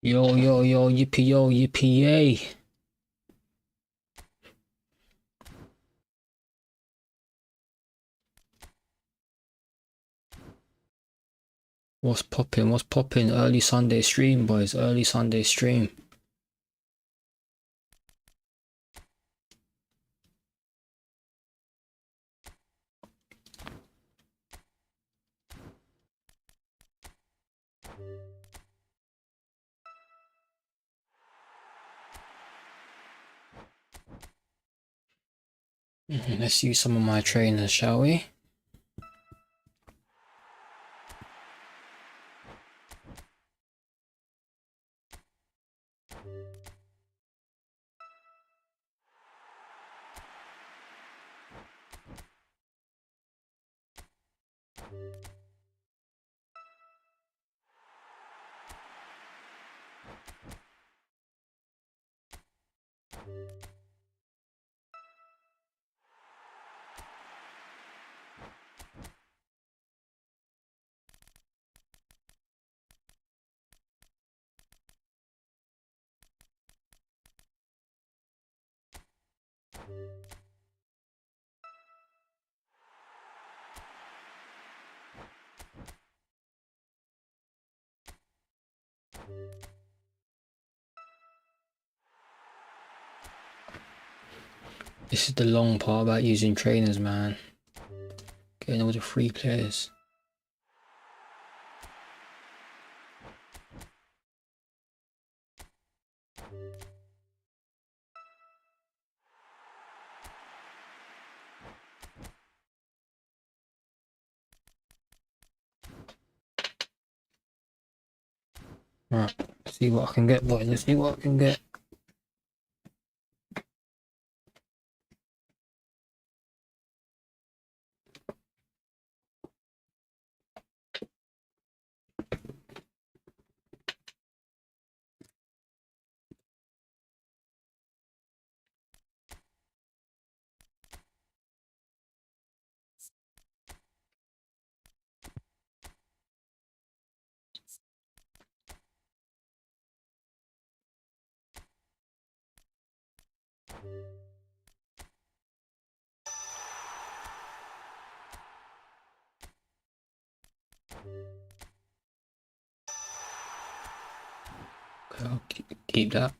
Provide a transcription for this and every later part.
Yo, yo, yo, yippee, yay. What's poppin'? What's poppin'? Early Sunday stream, boys. Early Sunday stream. Let's use some of my trainers, shall we? This is the long part about using trainers, man. Getting all the free players. Right, see what I can get, boys. Let's see what I can get. Okay, I'll keep that.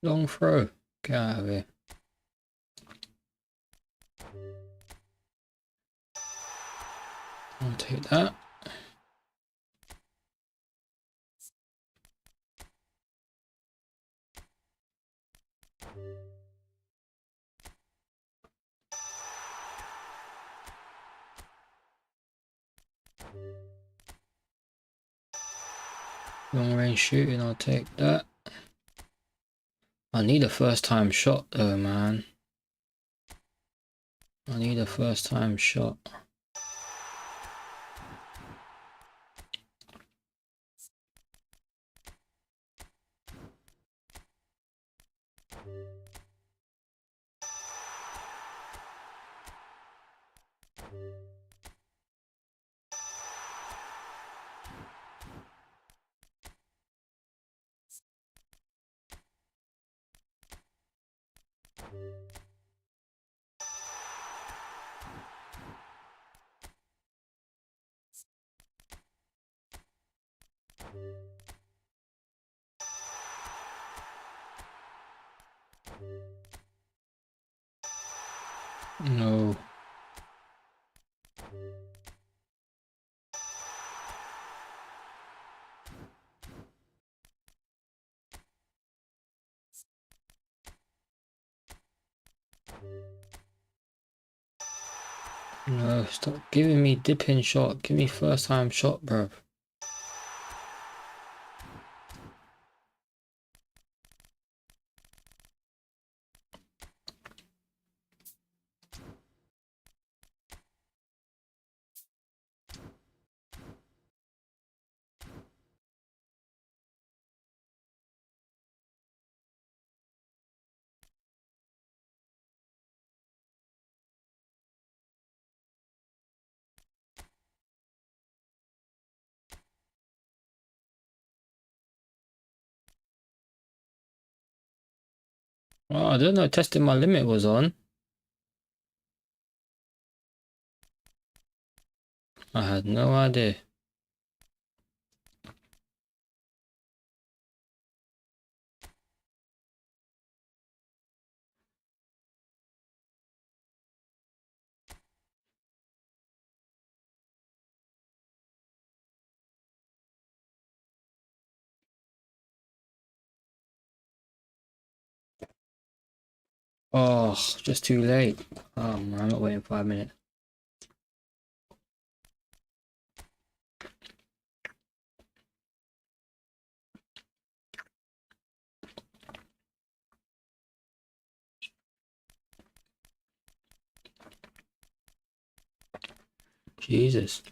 Long throw. Get out of here. I'll take that. Long range shooting, I'll take that. I need a first time shot though, man. I need a first time shot. No. No, stop giving me dipping shot. Give me first time shot, bro. Oh, I didn't know testing my limit was on. I had no idea. Oh, just too late. Oh man, I'm not waiting 5 minutes. Jesus.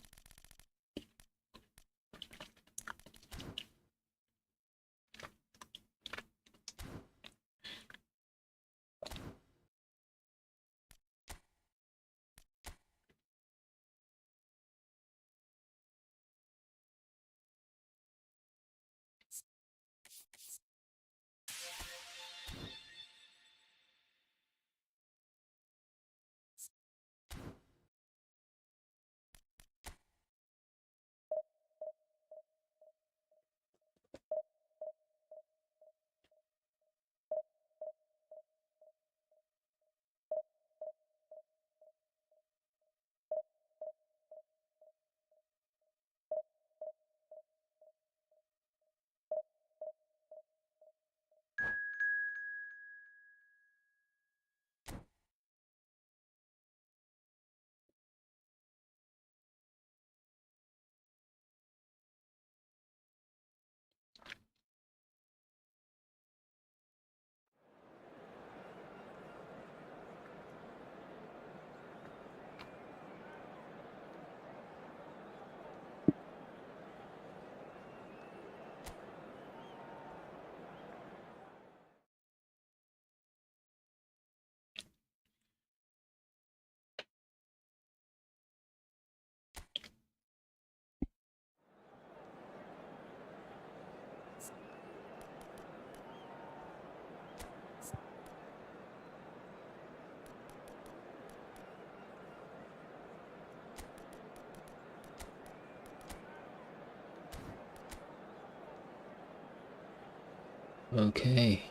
Okay.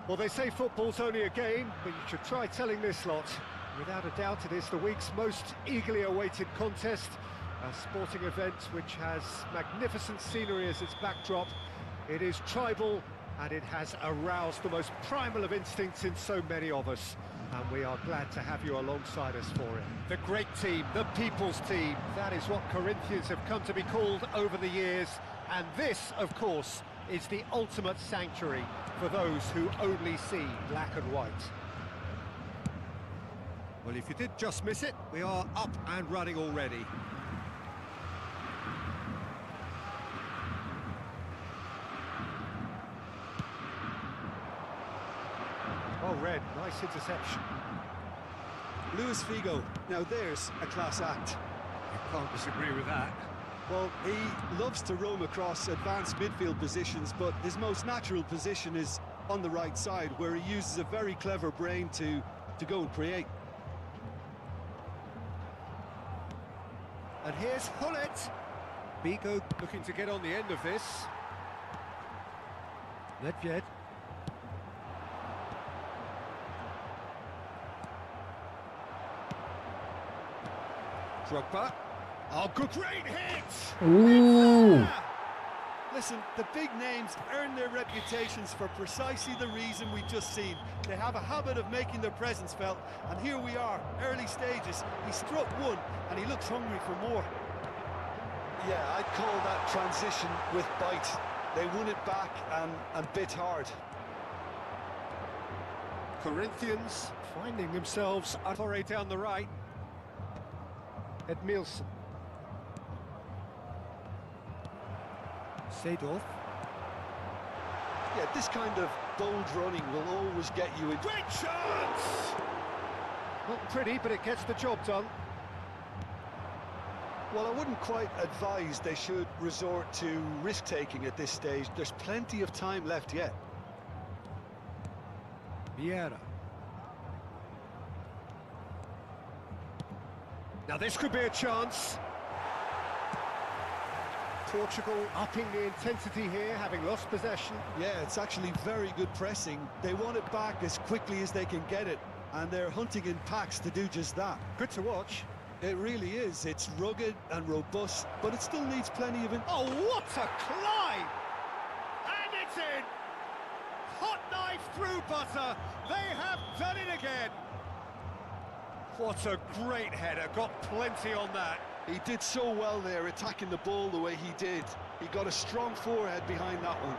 Well, they say football's only a game, but you should try telling this lot. Without a doubt, it is the week's most eagerly awaited contest, a sporting event which has magnificent scenery as its backdrop. It is tribal, and it has aroused the most primal of instincts in so many of us. And we are glad to have you alongside us for it. The great team, the people's team, that is what Corinthians have come to be called over the years. And this, of course, is the ultimate sanctuary for those who only see black and white. Well, if you did just miss it, we are up and running already. Well read, nice interception. Luis Figo, now there's a class act. You can't disagree with that. Well, he loves to roam across advanced midfield positions, but his most natural position is on the right side, where he uses a very clever brain to go and create. And here's Hullet. Figo looking to get on the end of this. Nedved. Drogba. Oh, good, great hit! Ooh. Listen, the big names earn their reputations for precisely the reason we've just seen. They have a habit of making their presence felt, and here we are, early stages. He struck one, and he looks hungry for more. Yeah, I'd call that transition with bite. They won it back and bit hard. Corinthians finding themselves Torre down the right. Edmilson. Seedorf. Yeah, this kind of bold running will always get you in. Great chance! Not pretty, but it gets the job done. Well, I wouldn't quite advise they should resort to risk-taking at this stage. There's plenty of time left yet. Vieira. Now this could be a chance. Portugal upping the intensity here, having lost possession. Yeah, it's actually very good pressing. They want it back as quickly as they can get it, and they're hunting in packs to do just that. Good to watch. It really is. It's rugged and robust, but it still needs plenty of... Oh, what a climb! And it's in! Hot knife through butter. They have done it again. What a great header. Got plenty on that. He did so well there, attacking the ball the way he did. He got a strong forehead behind that one.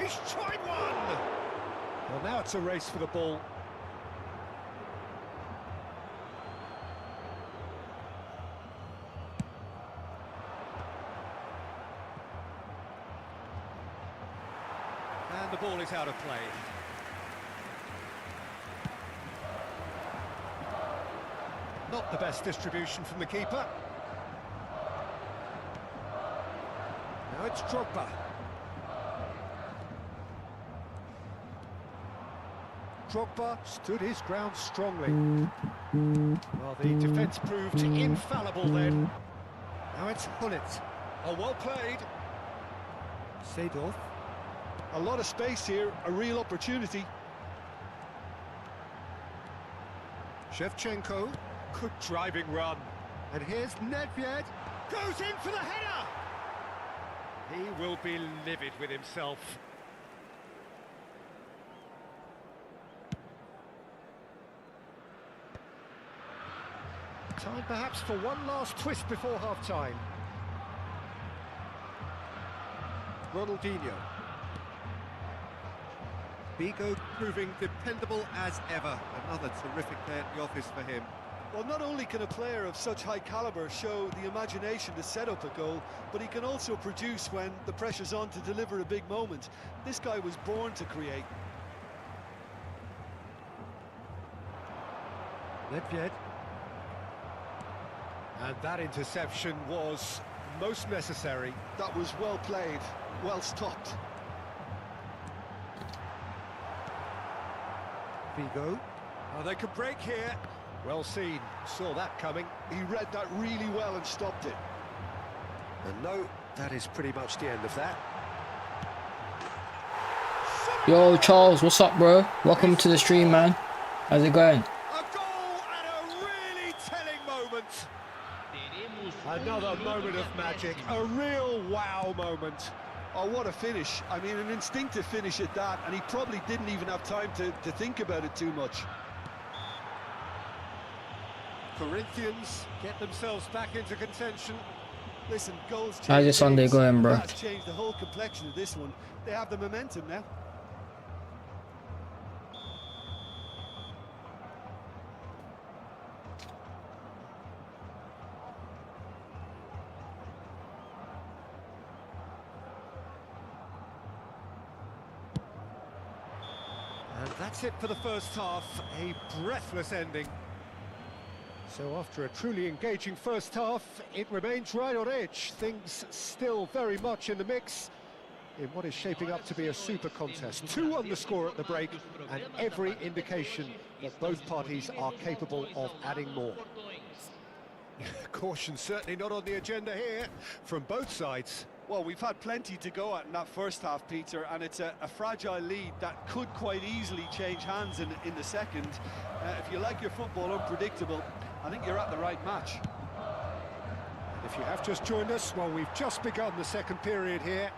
He's tried one! Well, now it's a race for the ball. And the ball is out of play. Not the best distribution from the keeper. Now it's Drogba. Drogba stood his ground strongly. Well, the defence proved infallible then. Now it's Hullet. Oh, well played. Seedorf. A lot of space here, a real opportunity. Shevchenko. Good driving run. And here's Nedved. Goes in for the header! He will be livid with himself. Time perhaps for one last twist before half-time. Ronaldinho. Vigo proving dependable as ever. Another terrific day at the office for him. Well, not only can a player of such high caliber show the imagination to set up a goal, but he can also produce when the pressure's on to deliver a big moment. This guy was born to create. Nedved. And that interception was most necessary. That was well played, well stopped. Vigo. Oh, they could break here. Well seen, saw that coming. He read that really well and stopped it. And no, that is pretty much the end of that. Yo, Charles, what's up, bro? Welcome to the stream, man. How's it going? A goal and a really telling moment. Another moment of magic, a real wow moment. Oh, what a finish. I mean, an instinctive finish at that, and he probably didn't even have time to think about it too much. Corinthians get themselves back into contention. Listen, goals change. How's your Sunday games. going, bro? That's changed the whole complexion of this one. They have the momentum now. And that's it for the first half, a breathless ending. So after a truly engaging first half, it remains right on edge. Things still very much in the mix in what is shaping up to be a super contest. 2 on the score at the break, and every indication that both parties are capable of adding more. Caution certainly not on the agenda here from both sides. Well, we've had plenty to go at in that first half, Peter, and it's a fragile lead that could quite easily change hands in the second. If you like your football unpredictable, I think you're at the right match. If you have just joined us, well, we've just begun the second period here.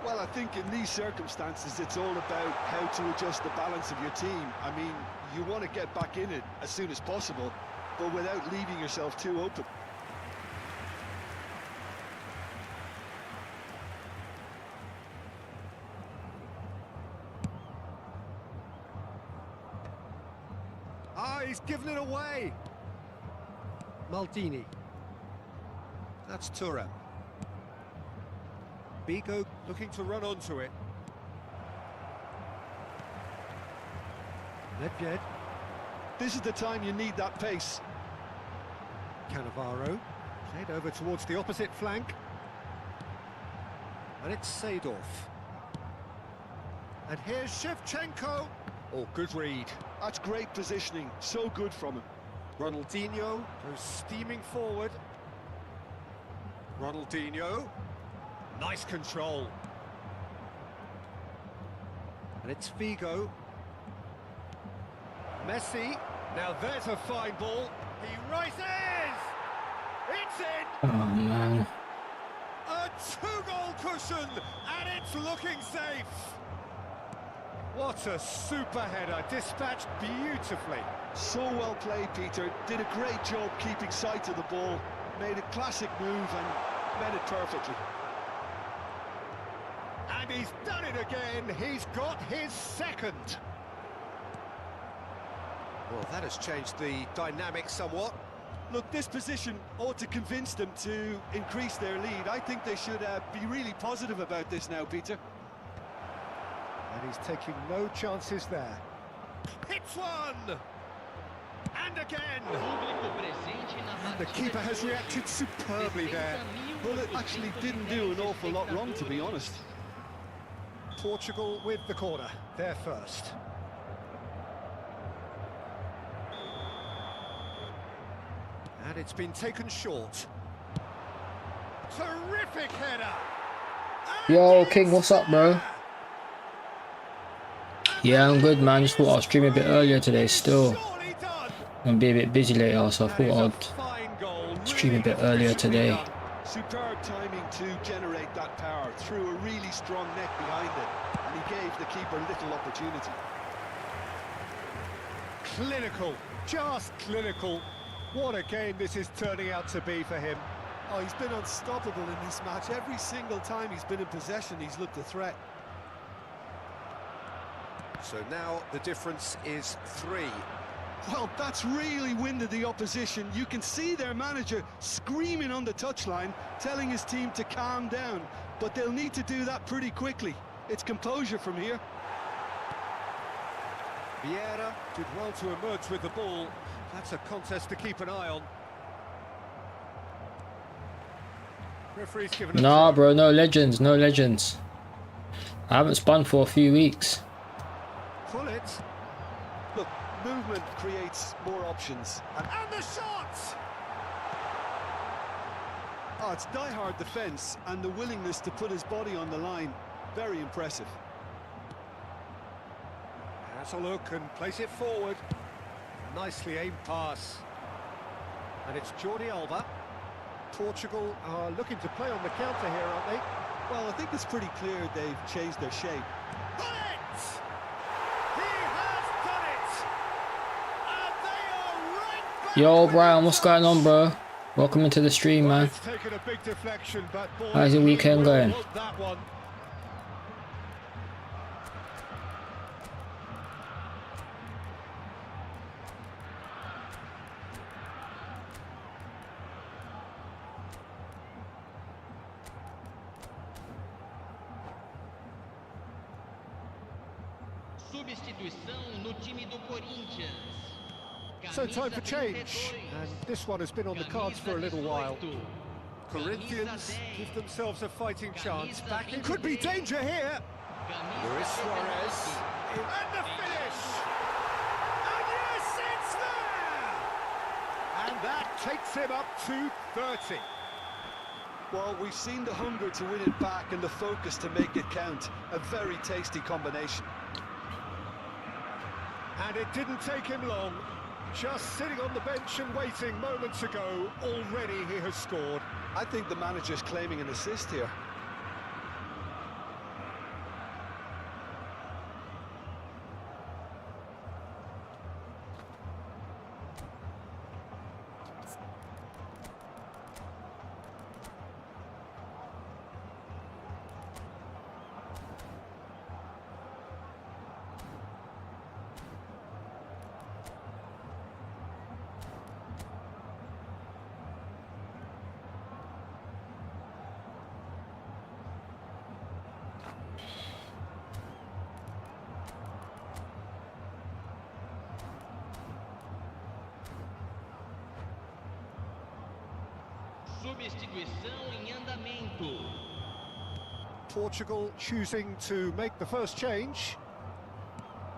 Well, I think in these circumstances, it's all about how to adjust the balance of your team. I mean, you want to get back in it as soon as possible, but without leaving yourself too open. Ah, he's given it away. Maldini. That's Thuram. Bigo looking to run onto it. Nedved. This is the time you need that pace. Cannavaro. Played over towards the opposite flank. And it's Seedorf. And here's Shevchenko. Oh, good read. That's great positioning, so good from him. Ronaldinho goes steaming forward. Ronaldinho. Nice control. And it's Figo. Messi. Now there's a fine ball. He rises! It's in! Oh man. A two-goal cushion, and it's looking safe. What a super header, dispatched beautifully. So well played, Peter. Did a great job keeping sight of the ball. Made a classic move and met it perfectly. And he's done it again. He's got his second. Well, that has changed the dynamic somewhat. Look, this position ought to convince them to increase their lead. I think they should be really positive about this now, Peter. And he's taking no chances there. Hits one! And again! The keeper has reacted superbly there. Well, it actually didn't do an awful lot wrong, to be honest. Portugal with the corner, they're first. And it's been taken short. Terrific header! And Yo, it's King, what's up, bro? Yeah, I'm good, man. Just thought I'll stream a bit earlier today still. surely done. I'm gonna be a bit busy later, so I That is a thought fine goal, I'd stream a really bit earlier beautifully today. done. Superb timing to generate that power, threw a really strong neck behind it, and he gave the keeper little opportunity. Clinical, just clinical. What a game this is turning out to be for him. Oh, he's been unstoppable in this match. Every single time he's been in possession, he's looked a threat. So now the difference is 3. Well, that's really winded the opposition. You can see their manager screaming on the touchline, telling his team to calm down. But they'll need to do that pretty quickly. It's composure from here. Vieira did well to emerge with the ball. That's a contest to keep an eye on. Referee's given a Nah, throw. bro, no legends, no legends. I haven't spun for a few weeks. Pull it. Look, movement creates more options. And the shot! Oh, it's die-hard defence and the willingness to put his body on the line. Very impressive. Has a look and place it forward. Nicely aimed pass. And it's Jordi Alba. Portugal are looking to play on the counter here, aren't they? Well, I think it's pretty clear they've changed their shape. Pull it! He has done it! And they are right back. Yo, Brian, what's going on, bro? Welcome into the stream, man. It's taken a big deflection, but boy, How's your he weekend will going? want that one. Substituição no time do Corinthians. So time for change, and this one has been on the cards for a little while. Corinthians give themselves a fighting chance. Back in could be danger here. Luis Suarez. And the finish! And yes, it's there! And that takes him up to 30. Well, we've seen the hunger to win it back and the focus to make it count. A very tasty combination. And it didn't take him long. Just sitting on the bench and waiting moments ago, already he has scored. I think the manager's claiming an assist here. Substituição em andamento. Portugal choosing to make the first change.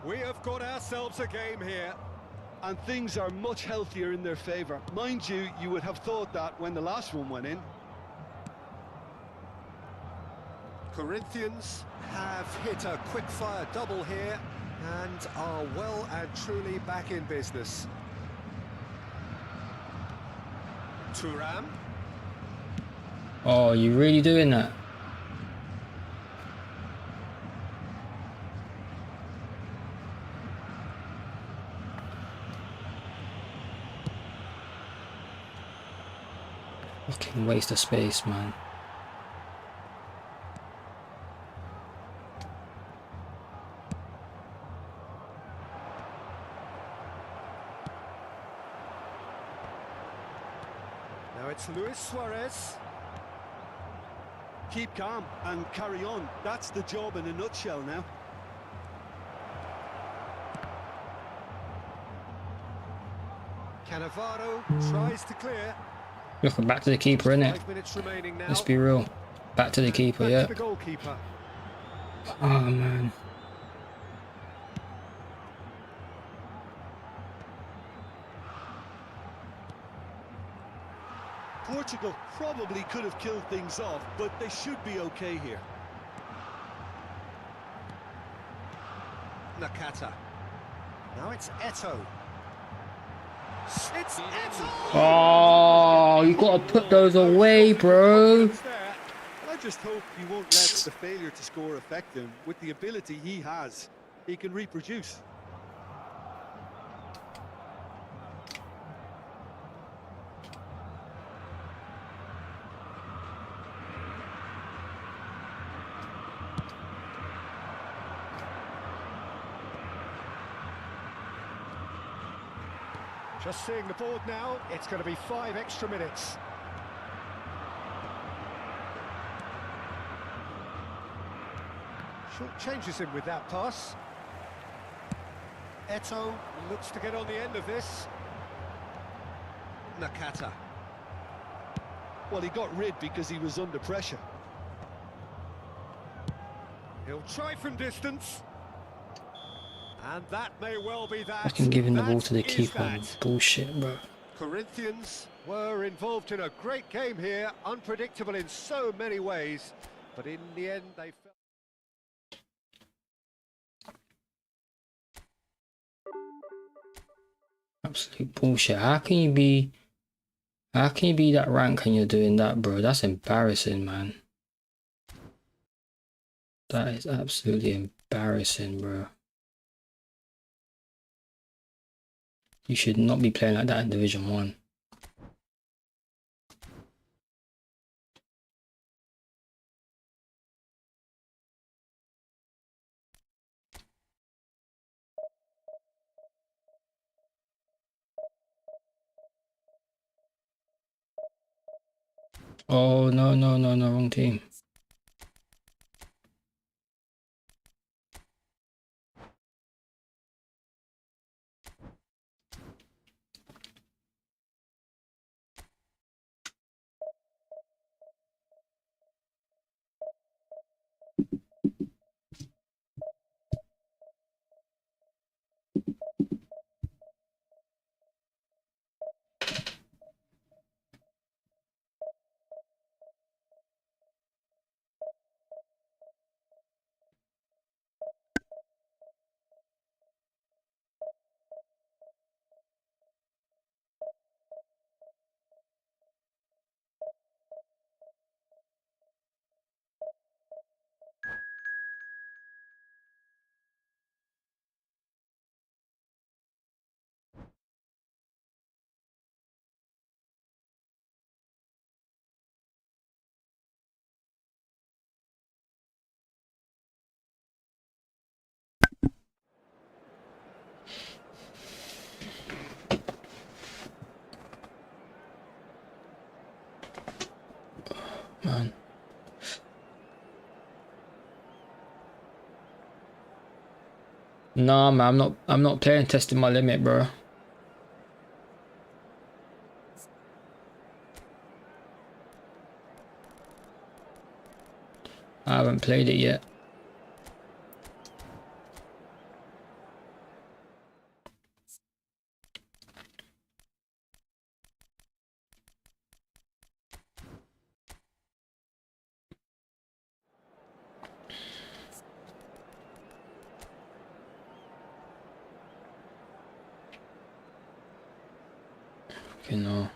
We have got ourselves a game here. And things are much healthier in their favour. Mind you, you would have thought that when the last one went in. Corinthians have hit a quick-fire double here and are well and truly back in business. Thuram. Oh, you really doing that? Fucking waste of space, man. Now it's Luis Suarez. Keep calm and carry on. That's the job in a nutshell now. Cannavaro tries to clear. Look, back to the keeper, innit? 5 minutes remaining now. Let's be real. Back to the keeper, Back yeah. to the goalkeeper. Oh, man. Portugal probably could have killed things off, but they should be okay here. Nakata. Now it's Eto'o. It's Eto'o! Oh, you gotta put those away, bro. I just hope he won't let the failure to score affect him. With the ability he has, he can reproduce. Just seeing the board now, it's going to be 5 extra minutes. Short changes him with that pass. Eto'o looks to get on the end of this. Nakata. Well, he got rid because he was under pressure. He'll try from distance. And that may well be that. Fucking giving the ball to the That is keeper. that. Bullshit, bro. Corinthians were involved in a great game here, unpredictable in so many ways, but in the end they felt... Absolute bullshit. How can you be that rank and you're doing that, bro? That's embarrassing, man. That is absolutely embarrassing, bro. You should not be playing like that in Division 1. Oh, no, no, no, no, wrong team. Man. Nah, man, I'm not playing testing my limit, bro. I haven't played it yet. You know.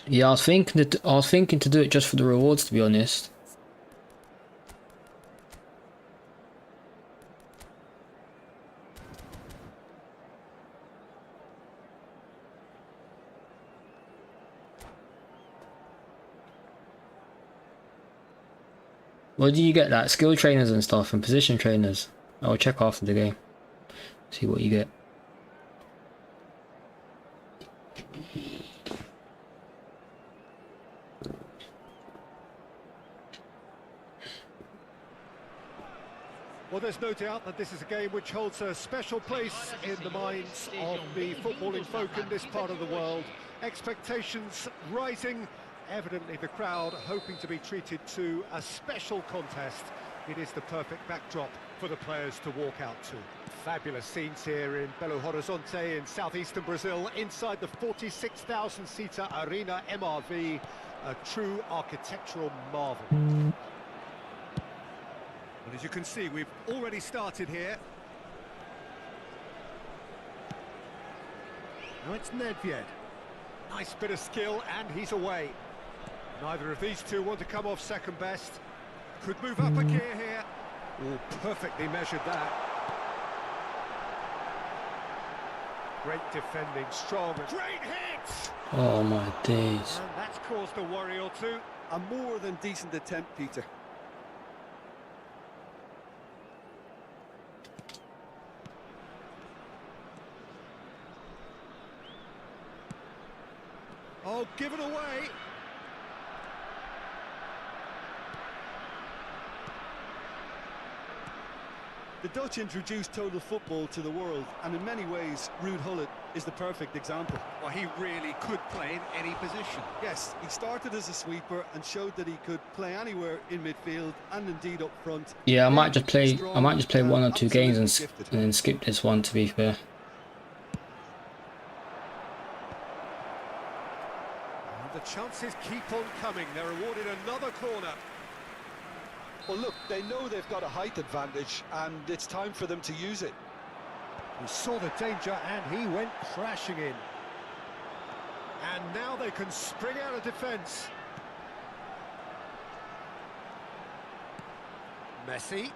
Yeah, I was thinking to do it just for the rewards, to be honest. What do you get? Like skill trainers and stuff and position trainers? I'll check after the game. See what you get. Well, there's no doubt that this is a game which holds a special place in the minds of the footballing folk in this part of the world. Expectations rising, evidently the crowd hoping to be treated to a special contest. It is the perfect backdrop for the players to walk out to. Fabulous scenes here in Belo Horizonte in southeastern Brazil, inside the 46,000-seater Arena MRV, a true architectural marvel. Well, as you can see, we've already started here. Now it's Nedved. Nice bit of skill, and he's away. Neither of these two want to come off second best. Could move up a gear here. Oh, perfectly measured that. Great defending, strong, great hit! Oh my days. And that's caused a worry or two. A more than decent attempt, Peter. Oh, give it away! The Dutch introduced total football to the world, and in many ways, Ruud Gullit is the perfect example. Well, he really could play in any position. Yes, he started as a sweeper and showed that he could play anywhere in midfield and indeed up front. Yeah, I might just play one or two games and Gifted. then skip this one, to be fair. And the chances keep on coming. They're awarded another corner. Well, look, they know they've got a height advantage, and it's time for them to use it. He saw the danger and he went crashing in. And now they can spring out of defence. Messi.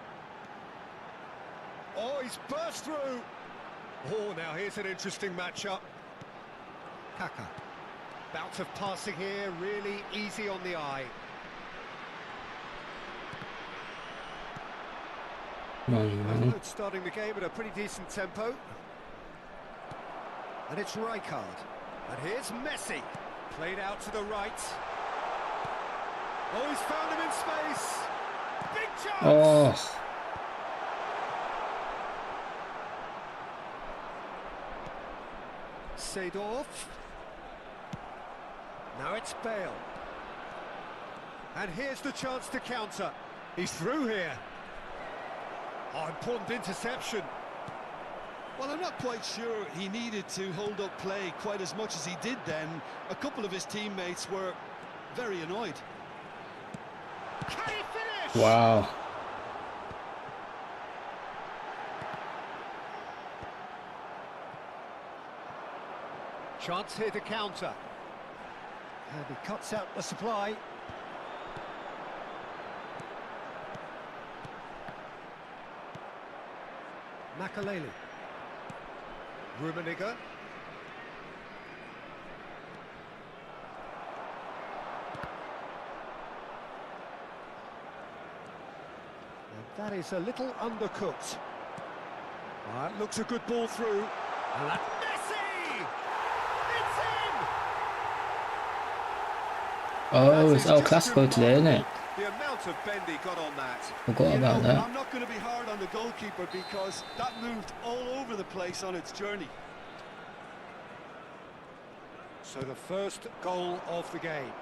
Oh, he's burst through. Oh, now here's an interesting matchup. Kaka. Bout of passing here, really easy on the eye. Good starting the game at a pretty decent tempo. And it's Rijkaard. And here's Messi. Played out to the right. Oh, he's found him in space. Big chance! Oh. Seedorf. Now it's Bale. And here's the chance to counter. He's through here. Oh, important interception. Well, I'm not quite sure he needed to hold up play quite as much as he did then. A couple of his teammates were very annoyed. Can he finish? Wow. Chance here to counter. And he cuts out the supply. Makaleli. Rummenigge. And that is a little undercooked. That looks a good ball through. And that's Messi! It's in! Oh, it's El Clasico today, isn't it? The amount of bend he got on that. Forgot about that. I'm not going to be hard on the goalkeeper because that moved all over the place on its journey. So the first goal of the game.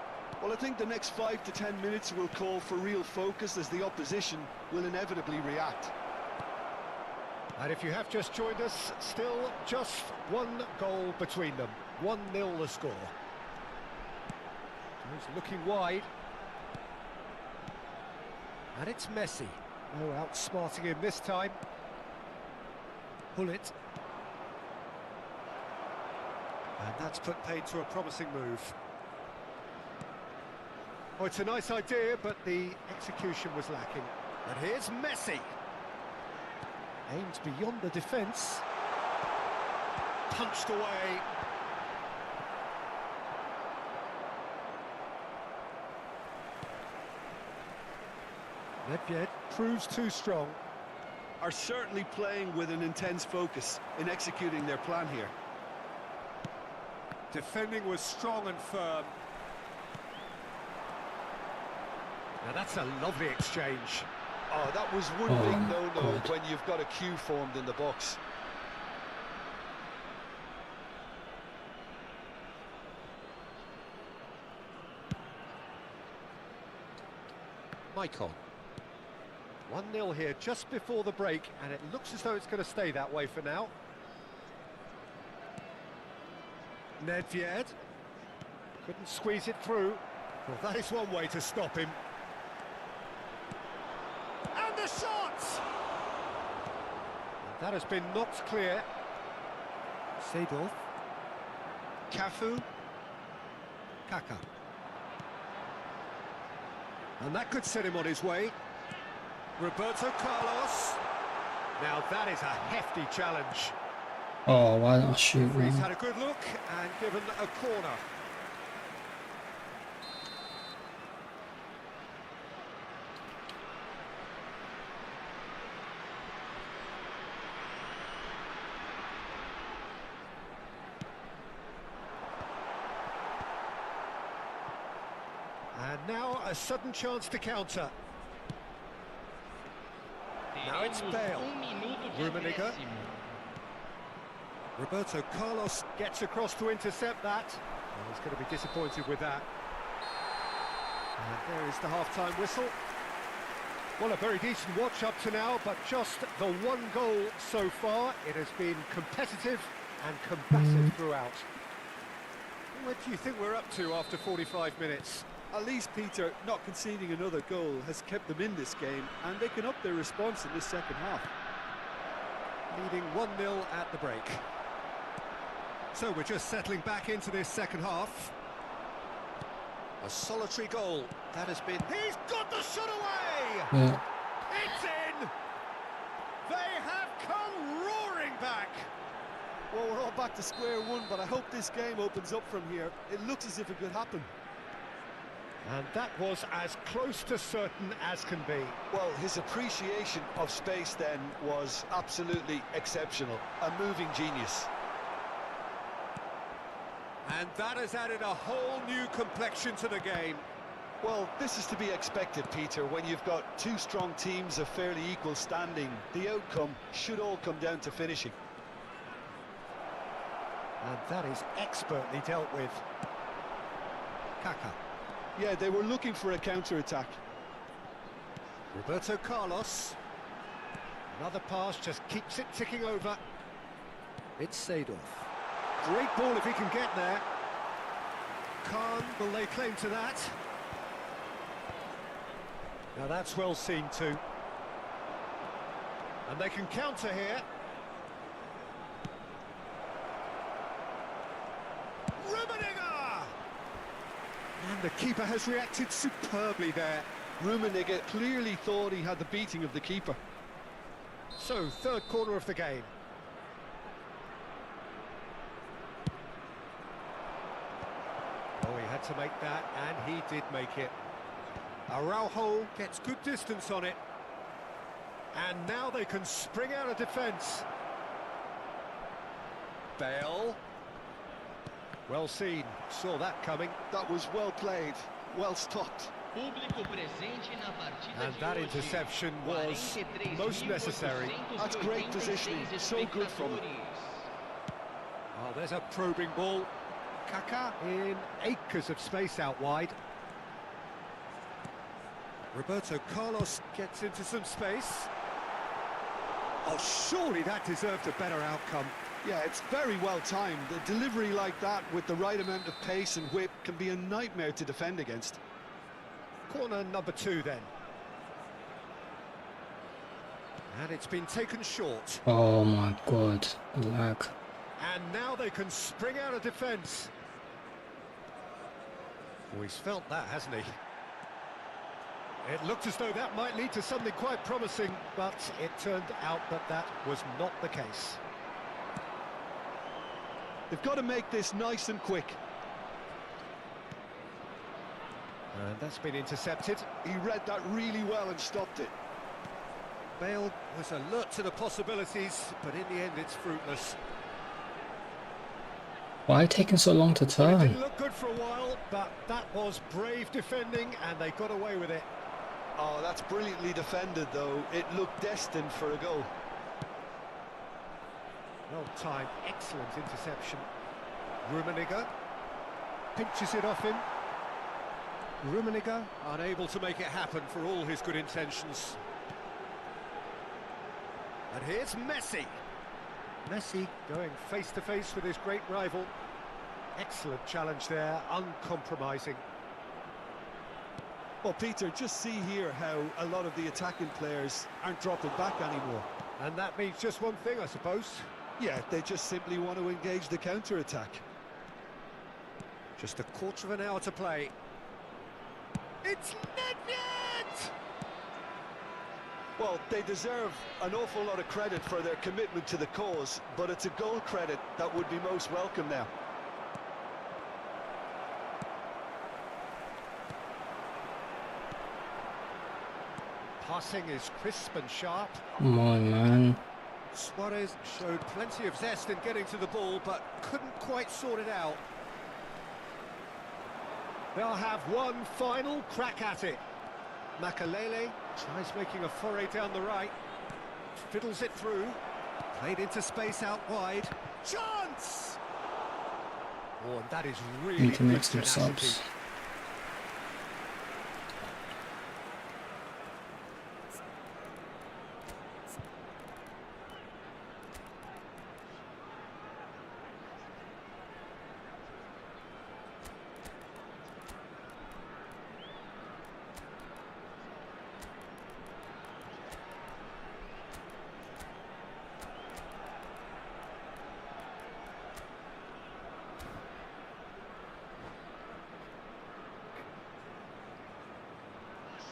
Well, I think the next 5 to 10 minutes will call for real focus as the opposition will inevitably react. And if you have just joined us, still just one goal between them. 1-0 the score. He's looking wide. And it's Messi. No outsmarting him this time. Pull it. And that's put paid to a promising move. Oh, it's a nice idea, but the execution was lacking. And here's Messi. Aimed beyond the defence. Punched away. Nedved proves too strong. Are certainly playing with an intense focus in executing their plan here. Defending was strong and firm. Now that's a lovely exchange. Oh, that was one Oh, big no-no God. when you've got a queue formed in the box. Maicon. 1-0 here just before the break, and it looks as though it's going to stay that way for now. Nedved. Couldn't squeeze it through. Well, that is one way to stop him. And the shot! And that has been knocked clear. Seedorf. Cafu. Kaka. And that could set him on his way. Roberto Carlos. Now that is a hefty challenge. Oh, why not shoot, He's man? had a good look and given a corner. And now a sudden chance to counter. Now it's Bale. Rummenigge. Acréscimo. Roberto Carlos gets across to intercept that. Well, he's going to be disappointed with that. And there is the half-time whistle. Well, a very decent watch up to now, but just the one goal so far. It has been competitive and combative throughout. What do you think we're up to after 45 minutes? At least, Peter, not conceding another goal has kept them in this game, and they can up their response in this second half. Leading 1-0 at the break. So we're just settling back into this second half. A solitary goal. That has been... He's got the shot away! Yeah. It's in! They have come roaring back! Well, we're all back to square one, but I hope this game opens up from here. It looks as if it could happen. And that was as close to certain as can be. Well, his appreciation of space then was absolutely exceptional. A moving genius. And that has added a whole new complexion to the game. Well, this is to be expected, Peter, when you've got two strong teams of fairly equal standing. The outcome should all come down to finishing. And that is expertly dealt with. Kaka. Yeah, they were looking for a counter-attack. Roberto Carlos. Another pass just keeps it ticking over. It's Seedorf. Great ball if he can get there. Khan will lay claim to that. Now that's well seen too. And they can counter here. Rummenigge! And the keeper has reacted superbly there. Rummenigge clearly thought he had the beating of the keeper. So, third corner of the game. Oh, he had to make that, and he did make it. Araujo gets good distance on it. And now they can spring out of defence. Bale. Well seen, saw that coming. That was well played, well stopped. And that interception was most necessary. That's great positioning, so good from him. Oh, there's a probing ball. Kaká in acres of space out wide. Roberto Carlos gets into some space. Oh, surely that deserved a better outcome. Yeah, it's very well timed. A delivery like that with the right amount of pace and whip can be a nightmare to defend against. Corner number 2 then. And it's been taken short. Oh my god, lag. And now they can spring out of defence. Oh, he's felt that, hasn't he? It looked as though that might lead to something quite promising, but it turned out that that was not the case. They've got to make this nice and quick. And that's been intercepted. He read that really well and stopped it. Bale was alert to the possibilities, but in the end it's fruitless. Why taking so long to It turn? didn't look good for a while, but that was brave defending, and they got away with it. Oh, that's brilliantly defended, though. It looked destined for a goal. Well timed, excellent interception. Rummenigge pinches it off him. Rummenigge unable to make it happen for all his good intentions. And here's Messi. Messi going face to face with his great rival. Excellent challenge there, uncompromising. Well, Peter, just see here how a lot of the attacking players aren't dropping back anymore. And that means just one thing, I suppose. Yeah, they just simply want to engage the counter-attack. Just a quarter of an hour to play. It's Nedved! Well, they deserve an awful lot of credit for their commitment to the cause, but it's a goal credit that would be most welcome now. Passing is crisp and sharp. Come on, man. Suarez showed plenty of zest in getting to the ball, but couldn't quite sort it out. They'll have one final crack at it. Makalele tries making a foray down the right. Fiddles it through. Played into space out wide. Chance! Oh, and that is really Need to make good some tenacity. subs.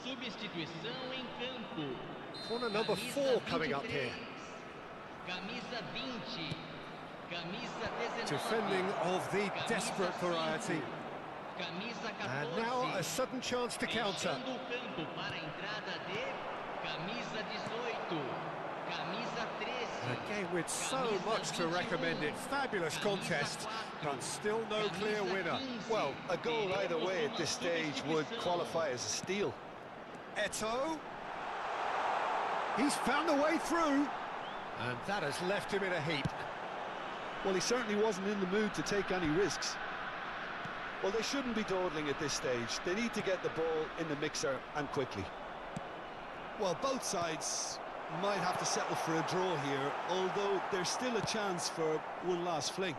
Substituição em campo. Corner number 4 coming up here. Camisa 20. Camisa 19. Defending of the desperate variety. Camisa 14. And now a sudden chance to counter. Fechando o campo para a entrada de camisa 18. Camisa 13. Again, with so much to recommend it. Fabulous contest, but still no clear winner. Well, a goal either way at this stage would qualify as a steal. Eto'o. He's found a way through. And that has left him in a heap. Well, he certainly wasn't in the mood to take any risks. Well, they shouldn't be dawdling at this stage. They need to get the ball in the mixer and quickly. Well, both sides might have to settle for a draw here, although there's still a chance for one last fling.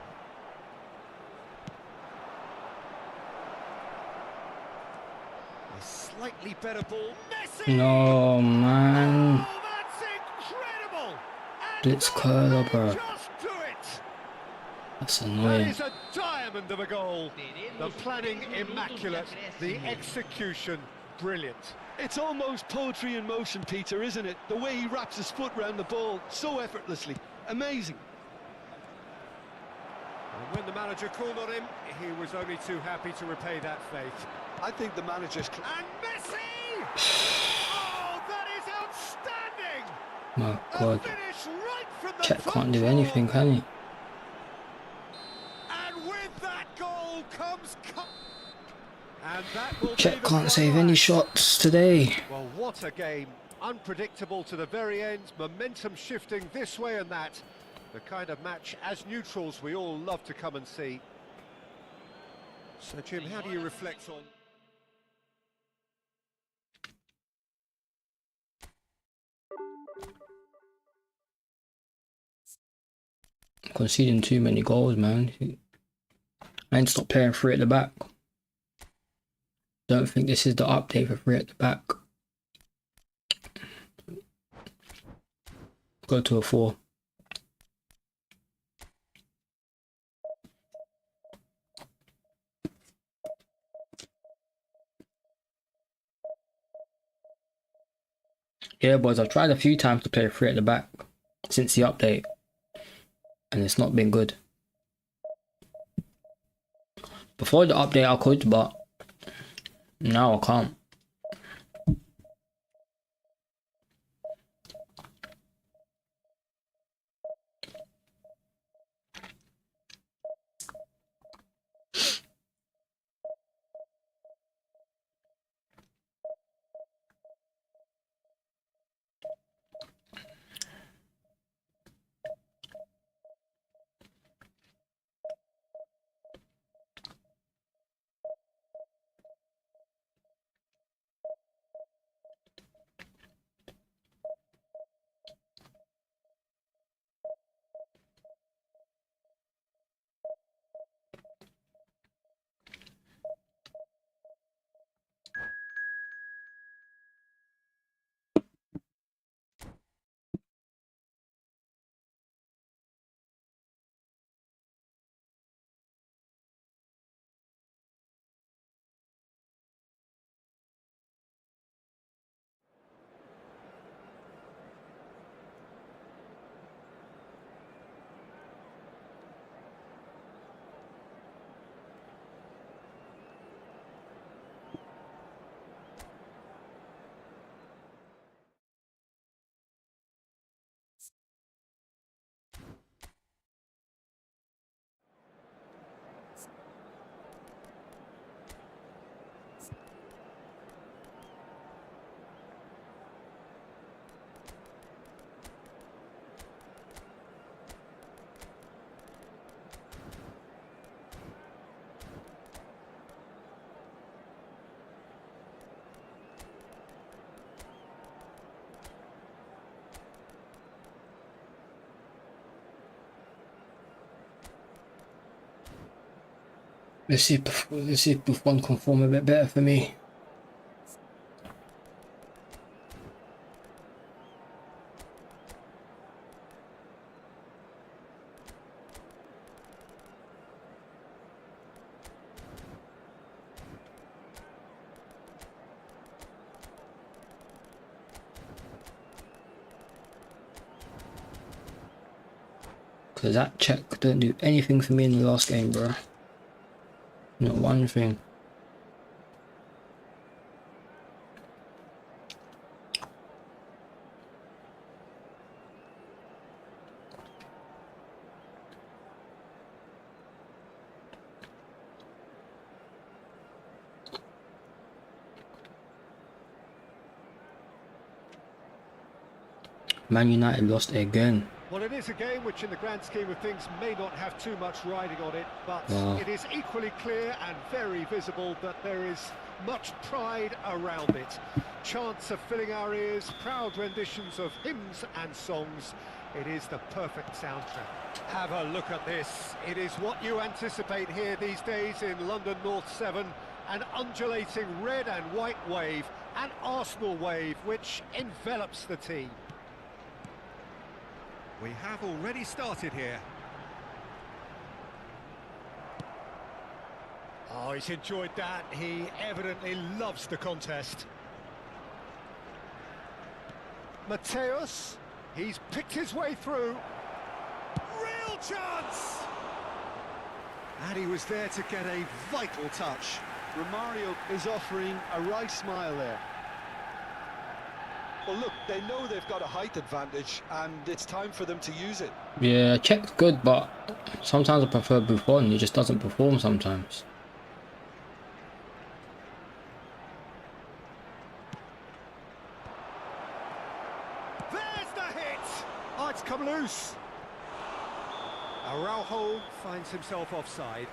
A slightly better ball. Messi! No, man. Oh, that's incredible! And Blitz no curler, one bro. can just do it! That's That annoying. is a diamond of a goal. The planning immaculate, the execution Brilliant. It's almost poetry in motion, Peter, isn't it? The way he wraps his foot round the ball so effortlessly. Amazing. And when the manager called on him, he was only too happy to repay that faith. I think the manager's... And Messi! Oh, that is outstanding! My God. A finish right from the Chet top can't do drawer. anything, can he? And with that goal comes... And that will be Chet the can't save final any act. shots today. Well, what a game. Unpredictable to the very end, momentum shifting this way and that. The kind of match, as neutrals, we all love to come and see. So, Jim, how do you reflect on... Conceding too many goals, man. I ain't stop playing three at the back. Don't think this is the update for three at the back. Go to a 4. Yeah, boys, I've tried a few times to play three at the back since the update, and it's not been good. Before the update I could, but now I can't. Let's see if Buffon can form a bit better for me. Because that check didn't do anything for me in the last game, bro. Not one thing. Man United lost again. Well, it is a game which in the grand scheme of things may not have too much riding on it, but it is equally clear and very visible that there is much pride around it. Chants are filling our ears, proud renditions of hymns and songs. It is the perfect soundtrack. Have a look at this. It is what you anticipate here these days in London North 7. An undulating red and white wave, an Arsenal wave which envelops the team. We have already started here. Oh, he's enjoyed that. He evidently loves the contest. Mateus, he's picked his way through. Real chance! And he was there to get a vital touch. Romario is offering a right smile there. Well, look, they know they've got a height advantage, and it's time for them to use it. Yeah, Czech's good, but sometimes I prefer Buffon. He just doesn't perform sometimes. There's the hit! Oh, it's come loose. Araujo finds himself offside.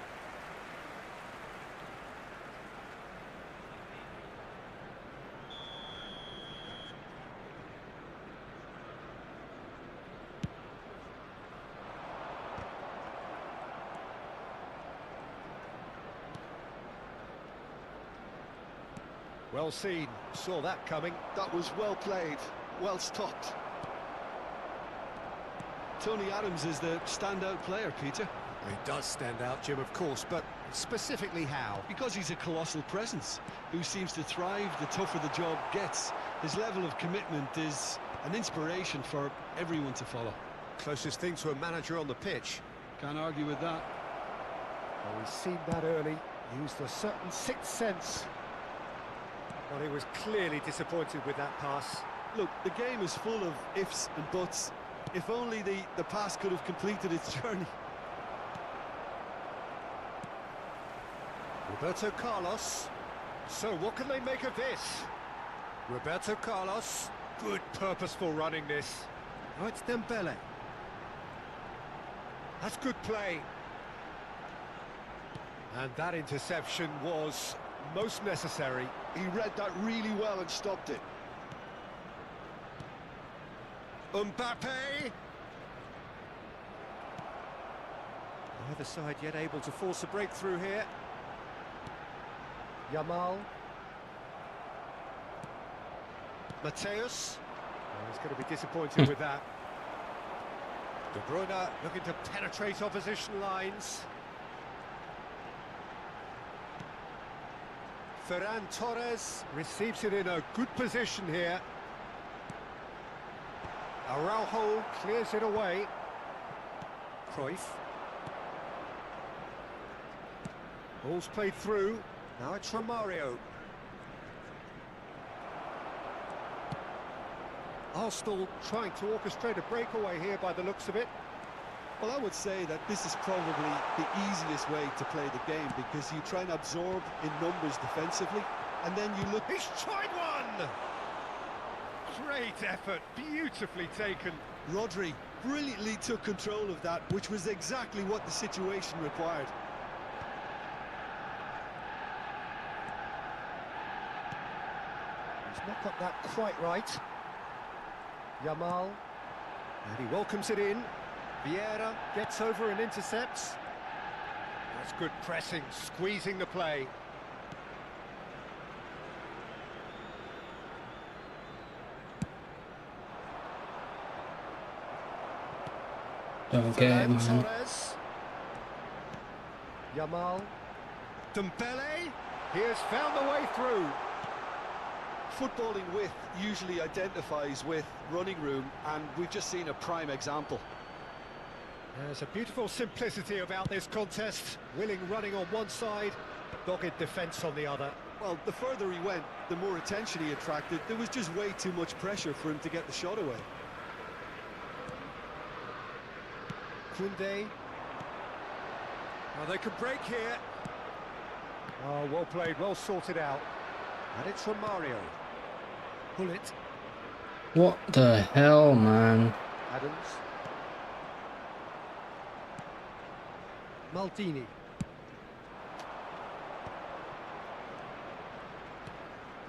Well seen, saw that coming. That was well played, well stopped. Tony Adams is the standout player, Peter. He does stand out, Jim, of course, but specifically how? Because he's a colossal presence who seems to thrive the tougher the job gets. His level of commitment is an inspiration for everyone to follow. Closest thing to a manager on the pitch. Can't argue with that. Well, he's seen that early, used a certain sixth sense. Well, he was clearly disappointed with that pass. Look, the game is full of ifs and buts. If only the pass could have completed its journey. Roberto Carlos. So what can they make of this? Roberto Carlos. Good purposeful running this. Oh, it's Dembele. That's good play. And that interception was most necessary. He read that really well and stopped it. Mbappe. Neither side yet able to force a breakthrough here. Yamal. Mateus. Oh, he's going to be disappointed with that. De Bruyne looking to penetrate opposition lines. Ferran Torres receives it in a good position here. Araujo clears it away. Cruyff. Ball's played through. Now it's Romario. Arsenal trying to orchestrate a breakaway here by the looks of it. Well, I would say that this is probably the easiest way to play the game, because you try and absorb in numbers defensively, and then you look... He's tried one! Great effort, beautifully taken. Rodri brilliantly took control of that, which was exactly what the situation required. He's not got that quite right. Yamal. And he welcomes it in. Vieira gets over and intercepts. That's good pressing, squeezing the play. Don't get it, man. Torres. Yamal. Dembele. He has found the way through. Footballing width usually identifies with running room, and we've just seen a prime example. There's a beautiful simplicity about this contest. Willing running on one side, dogged defence on the other. Well, the further he went, the more attention he attracted. There was just way too much pressure for him to get the shot away. Koundé. Oh, they could break here. Oh, well played, well sorted out. And it's from Mario. Pull it. What the hell, man? Adams. Maldini.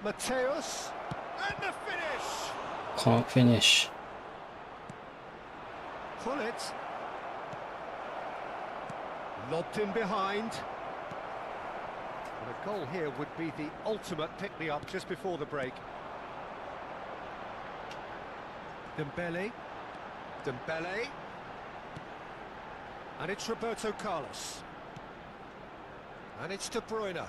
Mateus. And the finish! Can't finish. Pull it. Lobbed in behind. And a goal here would be the ultimate pick-me-up just before the break. Dembele. Dembele. And it's Roberto Carlos. And it's De Bruyne.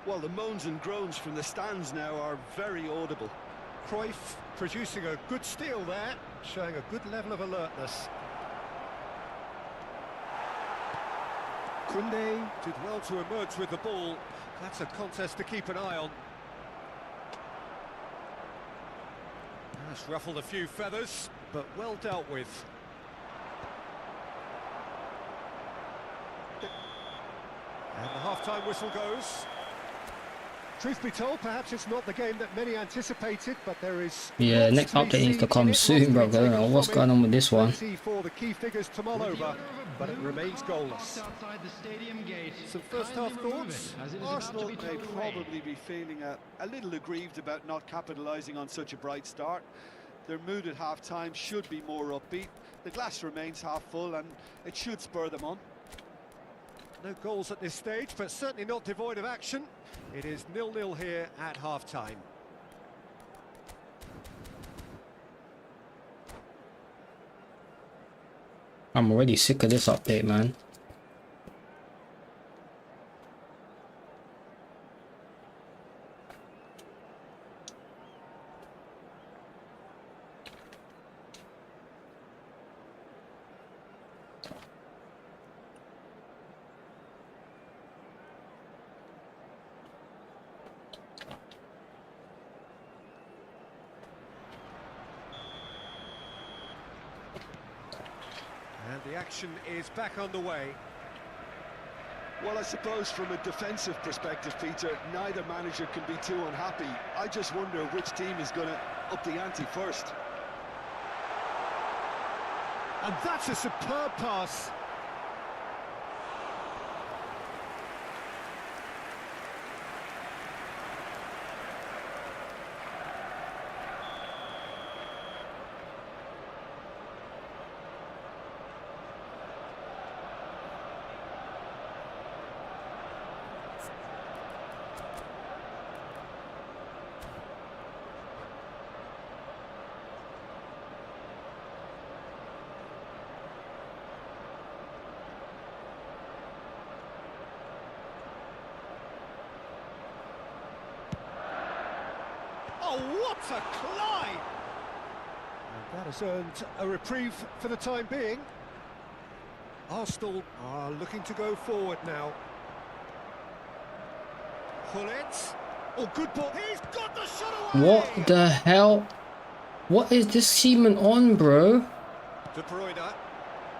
Well, the moans and groans from the stands now are very audible. Cruyff producing a good steal there, showing a good level of alertness. Koundé did well to emerge with the ball. That's a contest to keep an eye on. That's ruffled a few feathers, but well dealt with. And the half-time whistle goes. Truth be told, perhaps it's not the game that many anticipated, but there is... Yeah, next update needs to come soon, bro. I don't know what's going on with this one. For the key figures to mull over, but it remains goalless. Some first-half thoughts? Arsenal may probably be feeling a little aggrieved about not capitalising on such a bright start. Their mood at half-time should be more upbeat. The glass remains half full and it should spur them on. No goals at this stage, but certainly not devoid of action. It is 0-0 here at half-time. I'm already sick of this update, man. And the action is back underway. Well, I suppose from a defensive perspective, Peter, neither manager can be too unhappy. I just wonder which team is going to up the ante first. And that's a superb pass. Oh, what a climb! And that has earned a reprieve for the time being. Arsenal are looking to go forward now. Gullit. Oh, good ball. He's got the shot away! What the hell? What is this seaman on, bro? De Bruyne.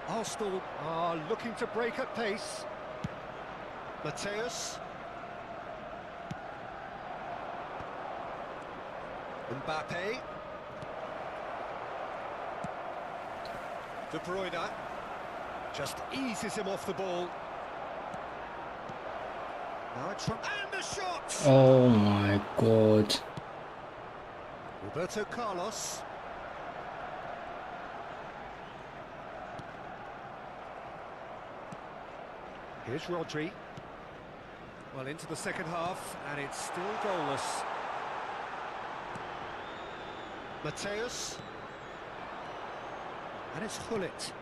Arsenal are looking to break at pace. Mateus. Mbappe. De Bruyne just eases him off the ball. Now it's from... And the shot! Oh my god. Roberto Carlos. Here's Rodri. Well, into the second half, and it's still goalless. Mateus. And it's Gullit.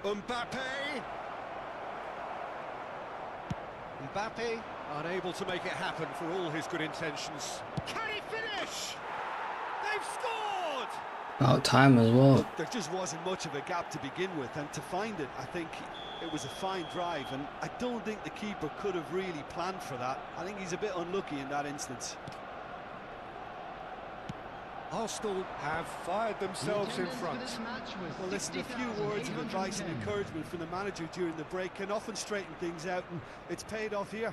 Mbappe. Mbappe unable to make it happen for all his good intentions. Can he finish? They've scored! About time as well. Look, there just wasn't much of a gap to begin with, and to find it, I think it was a fine drive, and I don't think the keeper could have really planned for that. I think he's a bit unlucky in that instance. Arsenal have fired themselves in front. Well, listen, a few words of advice and encouragement from the manager during the break can often straighten things out, and it's paid off here.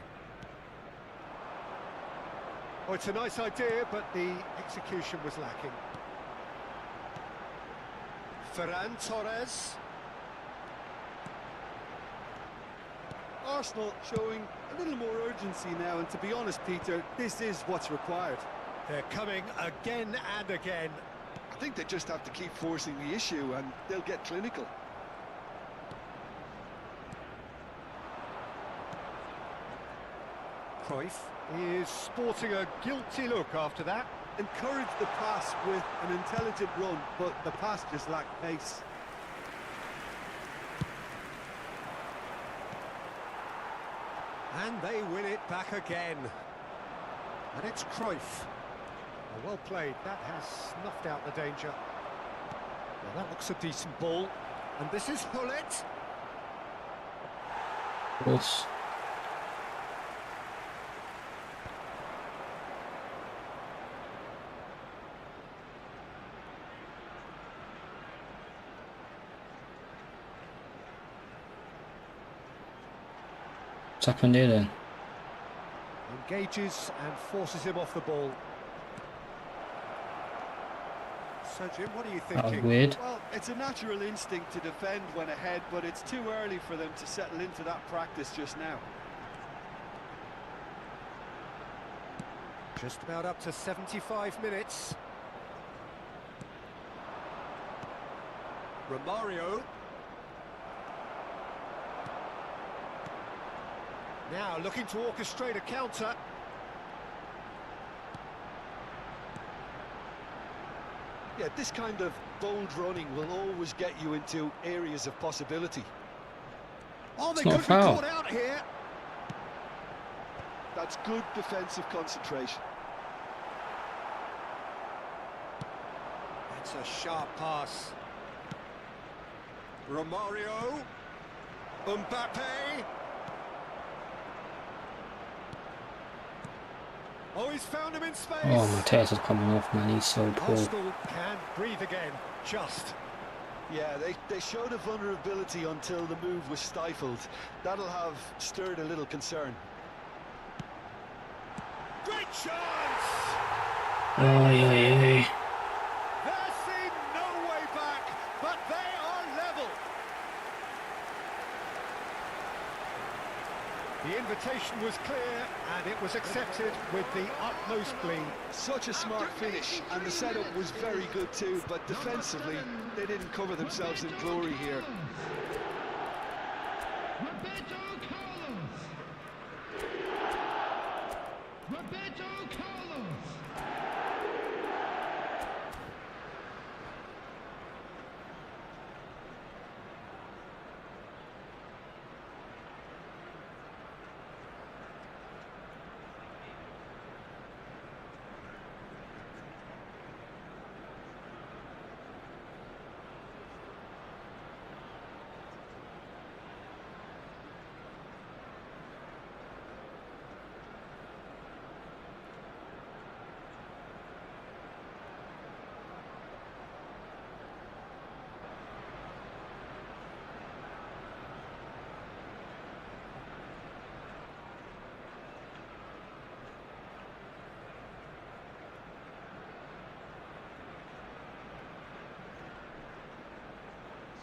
Oh, it's a nice idea, but the execution was lacking. Ferran Torres. Arsenal showing a little more urgency now, and to be honest, Peter, this is what's required. They're coming again and again. I think they just have to keep forcing the issue and they'll get clinical. Cruyff is sporting a guilty look after that. Encourage the pass with an intelligent run, but the pass just lacked pace. And they win it back again. And it's Cruyff. Oh, well played. That has snuffed out the danger. Well, that looks a decent ball. And this is Hullet. Of course. What's happened here then? Engages and forces him off the ball. So, Jim, what are you That was thinking? weird. Well, it's a natural instinct to defend when ahead, but it's too early for them to settle into that practice just now. Just about up to 75 minutes. Romario. Now looking to orchestrate a counter. Yeah, this kind of bold running will always get you into areas of possibility. Oh, they It's not could a be foul. caught out here. That's good defensive concentration. That's a sharp pass. Romario. Mbappe. Oh, he's found him in space. Oh, my taste is coming off, man. He's so poor. Arsenal can breathe again. Just. Yeah, they showed a vulnerability until the move was stifled. That'll have stirred a little concern. Great chance! Oh, yeah. They're seeing no way back, but they are level. The invitation was clear, and it was accepted with the utmost glee. Such a smart finish, and the setup was very good too, but defensively, they didn't cover themselves in glory here.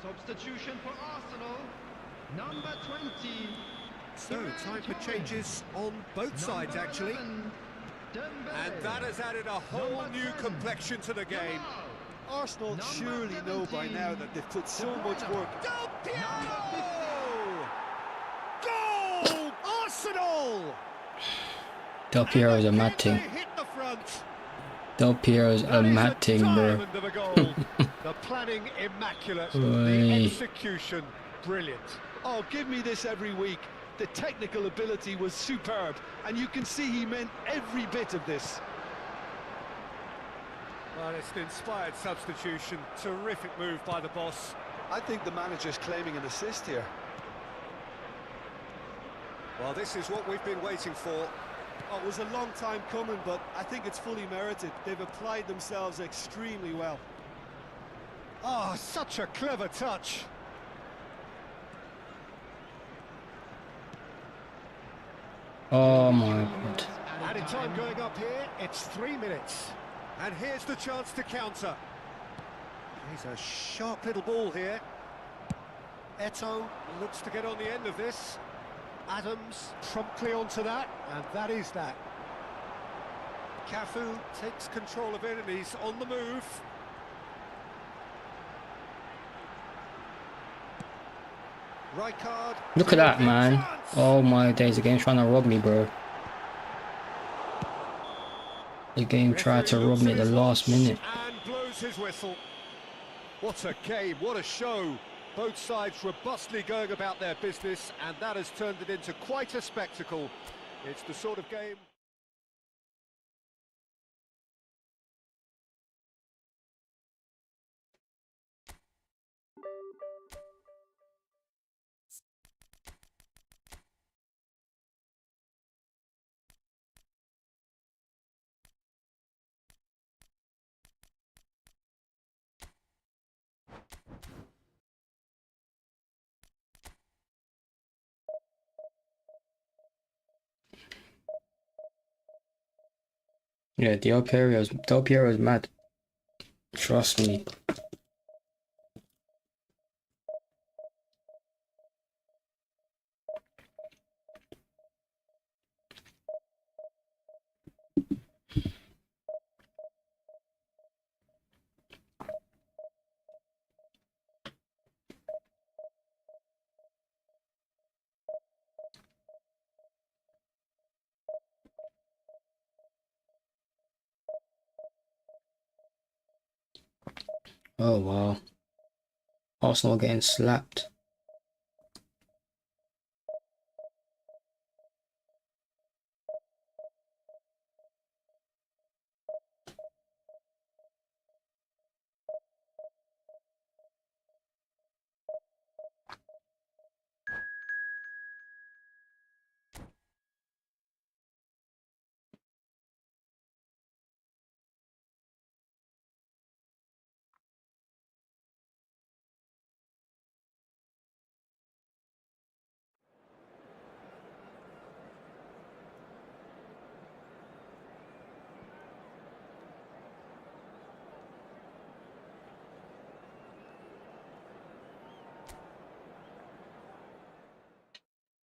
Substitution for Arsenal, number 20. So, time for changes on both sides, actually. And that has added a whole new complexion to the game. Arsenal surely know by now that they've put so much work. Del Piero! Goal! Arsenal! Del Piero's a mad They thing. hit the front. Del Piero's a That is mad thing, bro. diamond of a goal. The planning immaculate, the Oi. execution brilliant. Oh, give me this every week. The technical ability was superb, and you can see he meant every bit of this. Well, it's an inspired substitution. Terrific move by the boss. I think the manager's claiming an assist here. Well, this is what we've been waiting for. Oh, it was a long time coming, but I think it's fully merited. They've applied themselves extremely well. Oh, such a clever touch. Oh my god. Added time going up here, it's 3 minutes. And here's the chance to counter. He's a sharp little ball here. Eto'o looks to get on the end of this. Adams promptly onto that, and that is that. Cafu takes control of it, and he's on the move. Rijkaard. Look at that, man. Oh my days, the game's trying to rob me, bro. The game tried to rob me at the last minute. And blows his whistle. What a game, what a show. Both sides robustly going about their business, and that has turned it into quite a spectacle. It's the sort of game... Yeah, Del Piero's mad. Trust me. Oh wow. Arsenal getting slapped.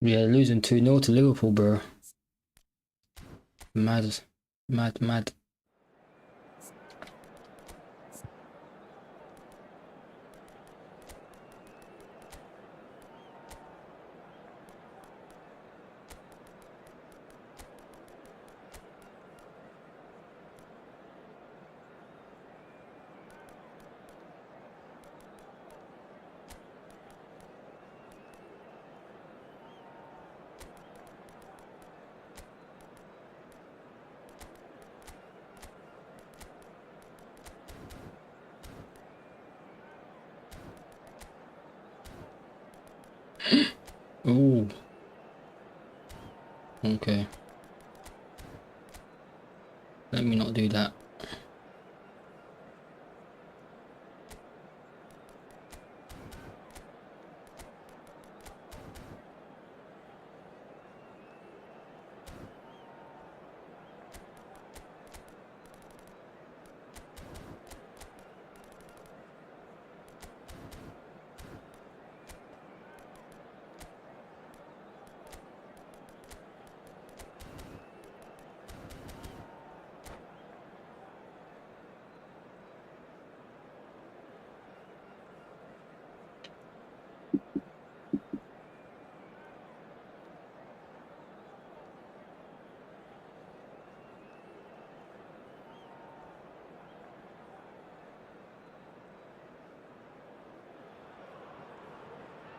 Yeah, losing 2-0 to Liverpool, bro. Mad. Mad. Ooh. Okay. Let me not do that.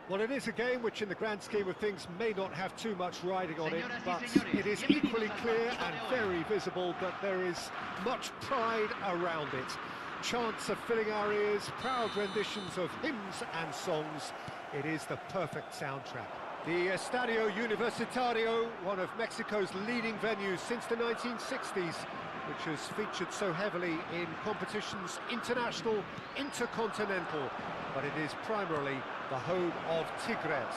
Well, it is a game which, in the grand scheme of things, may not have too much riding on it, but it is equally clear and very visible that there is much pride around it. Chants are filling our ears, proud renditions of hymns and songs. It is the perfect soundtrack. The Estadio Universitario, one of Mexico's leading venues since the 1960s, which has featured so heavily in competitions international, intercontinental, but it is primarily the home of Tigres.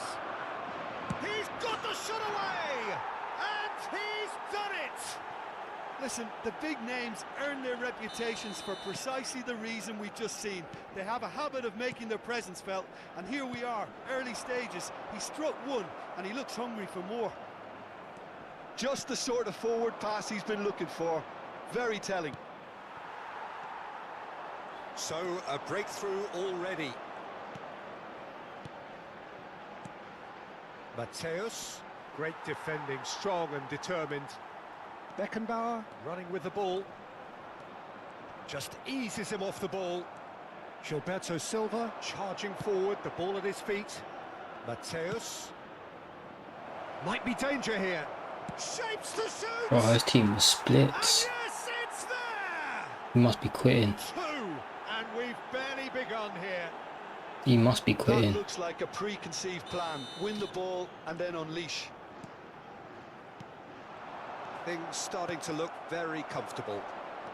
He's got the shot away! And he's done it! Listen, the big names earn their reputations for precisely the reason we've just seen. They have a habit of making their presence felt, and here we are, early stages. He struck one, and he looks hungry for more. Just the sort of forward pass he's been looking for. Very telling. So, a breakthrough already. Mateus, great defending, strong and determined. Beckenbauer running with the ball. Just eases him off the ball. Gilberto Silva charging forward, the ball at his feet. Mateus. Might be danger here. Shapes the shoot! Bro, his team was split. And yes, it's there! He must be quitting. 2, and we've barely begun here. He must be That quitting. looks like a preconceived plan. Win the ball and then unleash. Things starting to look very comfortable.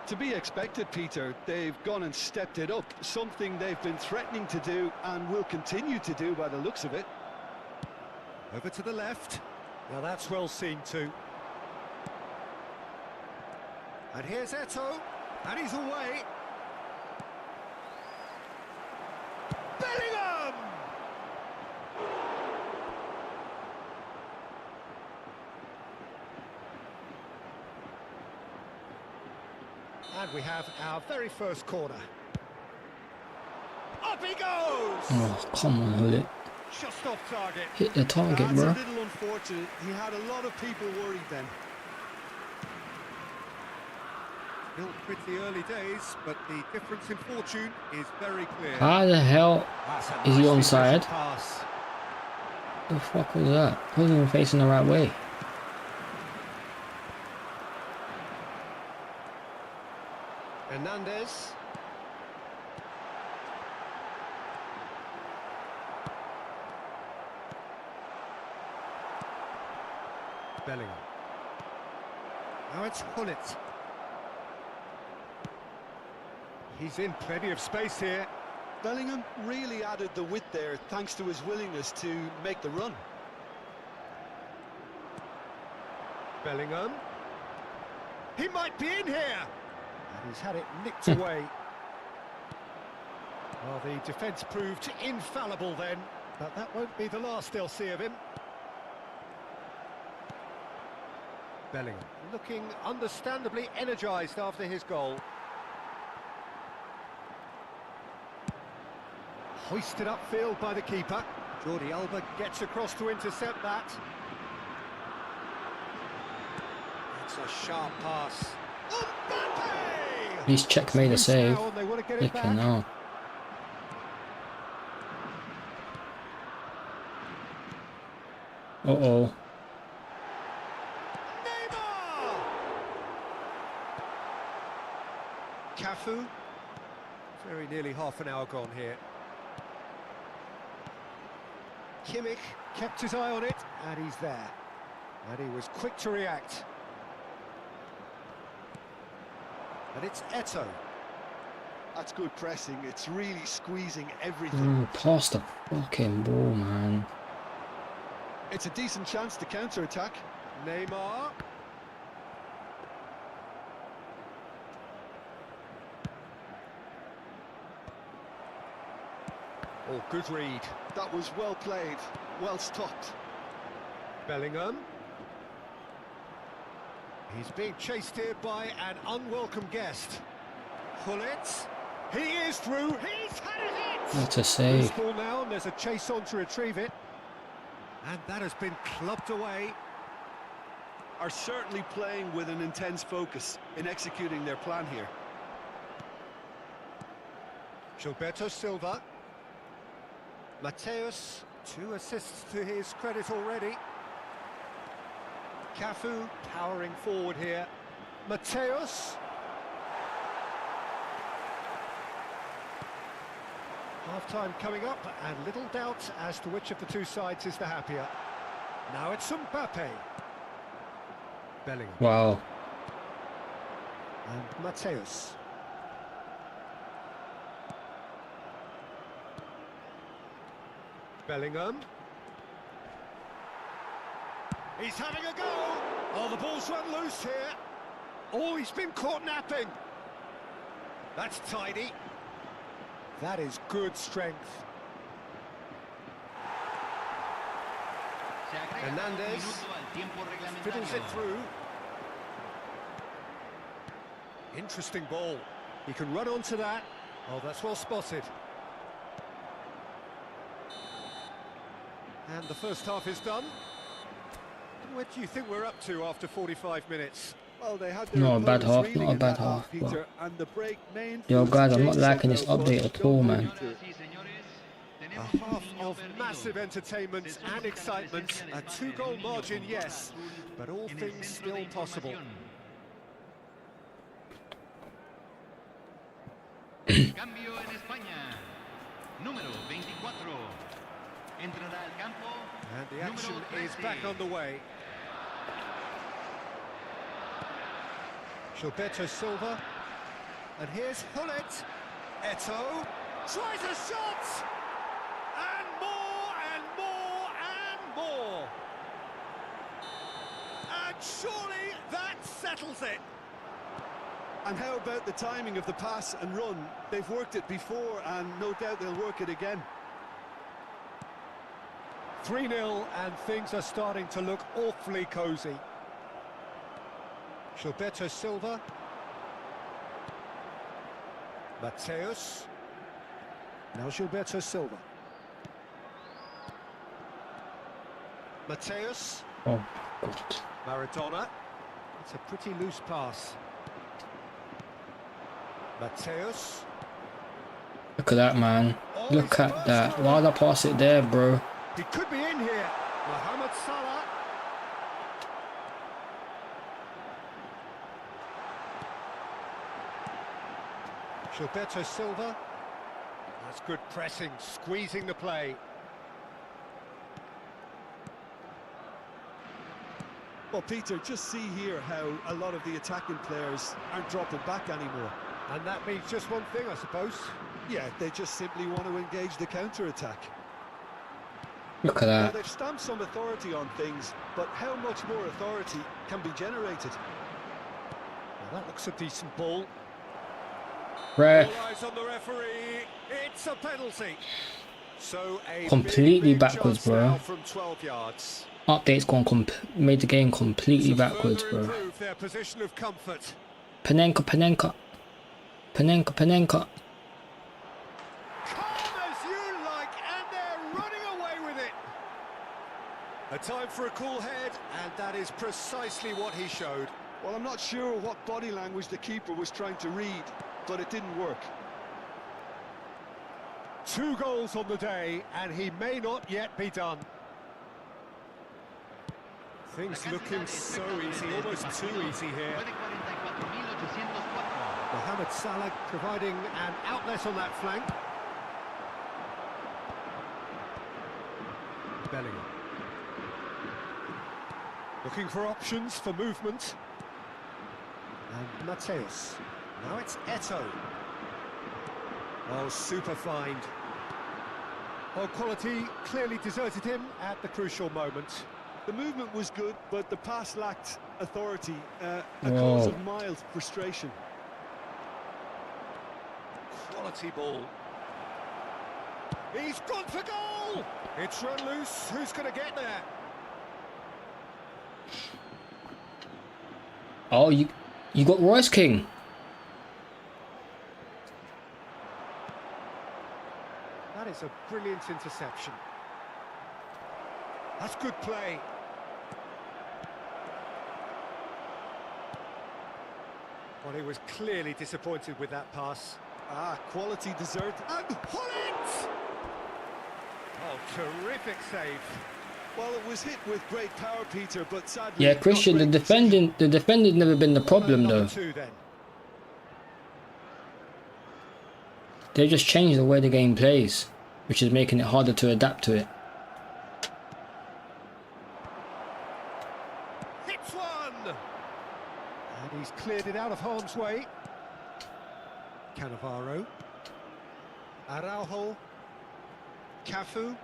To be expected, Peter. They've gone and stepped it up. Something they've been threatening to do and will continue to do by the looks of it. Over to the left. Now that's well seen too. And here's Eto'o, and he's away. Bellingham! And we have our very first corner. Up he goes! Oh, come on, hold it. Just off target. Hit the target, That's bro. a little unfortunate. He had a lot of people worried then. Still pretty early days, but the difference in fortune is very clear. How the hell That's a is he nicely onside? pressed pass. The fuck was that? I wasn't even facing the right way. Hernandez. Bellingham. Now it's Hullet. He's in plenty of space here. Bellingham really added the width there thanks to his willingness to make the run. Bellingham. He might be in here. And he's had it nicked away. Well, the defence proved infallible then, but that won't be the last they'll see of him. Bellingham looking understandably energised after his goal. Hoisted upfield by the keeper. Jordi Alba gets across to intercept that. It's a sharp pass. Mbappe! At least Czech made a save. Now, and they want to get it back. Flipping hell. Uh-oh. Neymar! Cafu. Very nearly half an hour gone here. Kimmich kept his eye on it, and he's there. And he was quick to react. And it's Eto'o. That's good pressing. It's really squeezing everything. Ooh, pass the fucking ball, man. It's a decent chance to counter-attack. Neymar. Oh, good read. That was well played, well stopped. Bellingham. He's being chased here by an unwelcome guest. Hullet. He is through. He's had a hit. What a Loose save. ball now, and there's a chase on to retrieve it. And that has been clubbed away. Are certainly playing with an intense focus in executing their plan here. Gilberto Silva. Mateus, 2 assists to his credit already. Cafu powering forward here. Mateus. Half-time coming up, and little doubt as to which of the two sides is the happier. Now it's Mbappe. Bellingham. Wow. And Mateus. Bellingham. He's having a go. Oh, the ball's run loose here. Oh, he's been caught napping. That's tidy. That is good strength. Hernandez fiddles it through. Interesting ball. He can run onto that. Oh, that's well spotted. And the first half is done. What do you think we're up to after 45 minutes? Well, they had their Not a bad opponents half, reeling not a in bad that half, but- Peter, and the break main Yo field guys, I'm not changed liking this somehow, update but at all, don't man. hold to it. A half of massive entertainment and excitement. A 2-goal margin, yes, but all things still possible. Cambio en España. Número 24. Entrará al campo. And the action is back on the way. Gilberto Silva. And here's Hullet. Eto'o tries a shot! And more, and more, and more! And surely that settles it! And how about the timing of the pass and run? They've worked it before, and no doubt they'll work it again. 3-0, and things are starting to look awfully cosy. Gilberto Silva. Mateus. Now Gilberto Silva. Mateus. Oh, God. Maradona. It's a pretty loose pass. Mateus. Look at that, man. Look at that. Why'd I pass it there, bro? He could be in here. Mohamed Salah. Gilberto Silva. That's good pressing, squeezing the play. Well, Peter, just see here how a lot of the attacking players aren't dropping back anymore. And that means just one thing, I suppose. Yeah, they just simply want to engage the counter-attack. Look at Now, that. they've stamped some authority on things, but how much more authority can be generated? Well, that looks a decent ball. Ref. All eyes on the referee. It's a penalty. So a Completely big backwards, chance now bro. from 12 yards. Update's gone made the game completely To backwards, further bro. improve their position of comfort. Panenka. Calm as you like, and they're running away with it. A time for a cool head, and that is precisely what he showed. Well, I'm not sure what body language the keeper was trying to read, but it didn't work. 2 goals on the day, and he may not yet be done. Things looking so easy, almost too easy here. Mohamed Salah providing an outlet on that flank. Bellingham. Looking for options for movement. And Mateus. Now it's Eto'o. Oh, super find. Oh, quality clearly deserted him at the crucial moment. The movement was good, but the pass lacked authority, a Whoa. cause of mild frustration. Quality ball. He's gone for goal! It's run loose. Who's going to get there? Oh, you got Royce King. That is a brilliant interception. That's good play. Well, he was clearly disappointed with that pass. Ah, quality deserved. And Hullet! Oh, terrific save. Well, it was hit with great power, Peter, but sadly... Yeah, not Christian, the great precision. defending's never been the problem Number though. 2 then. They just changed the way the game plays, which is making it harder to adapt to it. Hits one! And he's cleared it out of harm's way. Cannavaro. Araujo. Cafu.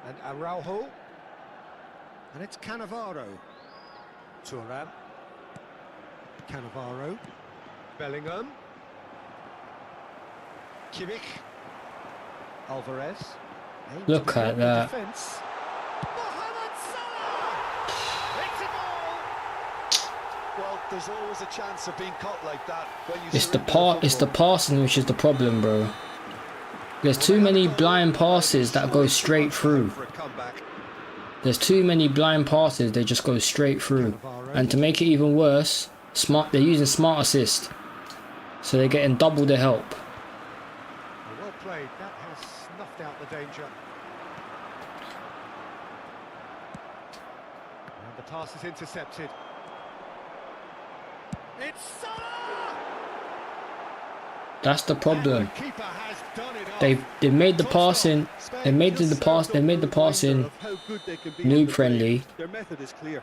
And Araujo. And it's Cannavaro. Thuram. Cannavaro. Bellingham. Kimmich. Alvarez. Aimed Look to at the that. defence. Mohamed Salah! It's a goal! Well, there's always a chance of being caught like that when you It's the surrender it's the football. passing which is the problem, bro. There's too many blind passes that go straight through. For a comeback. There's too many blind passes, they just go straight through. Cannavaro. And to make it even worse, they're using smart assist, so they're getting double the help. Well played, that has snuffed out the danger. And the pass is intercepted. It's Salah! That's the problem. And the keeper has done it up. They've made the passing. They made the passing noob friendly. Their method is clear.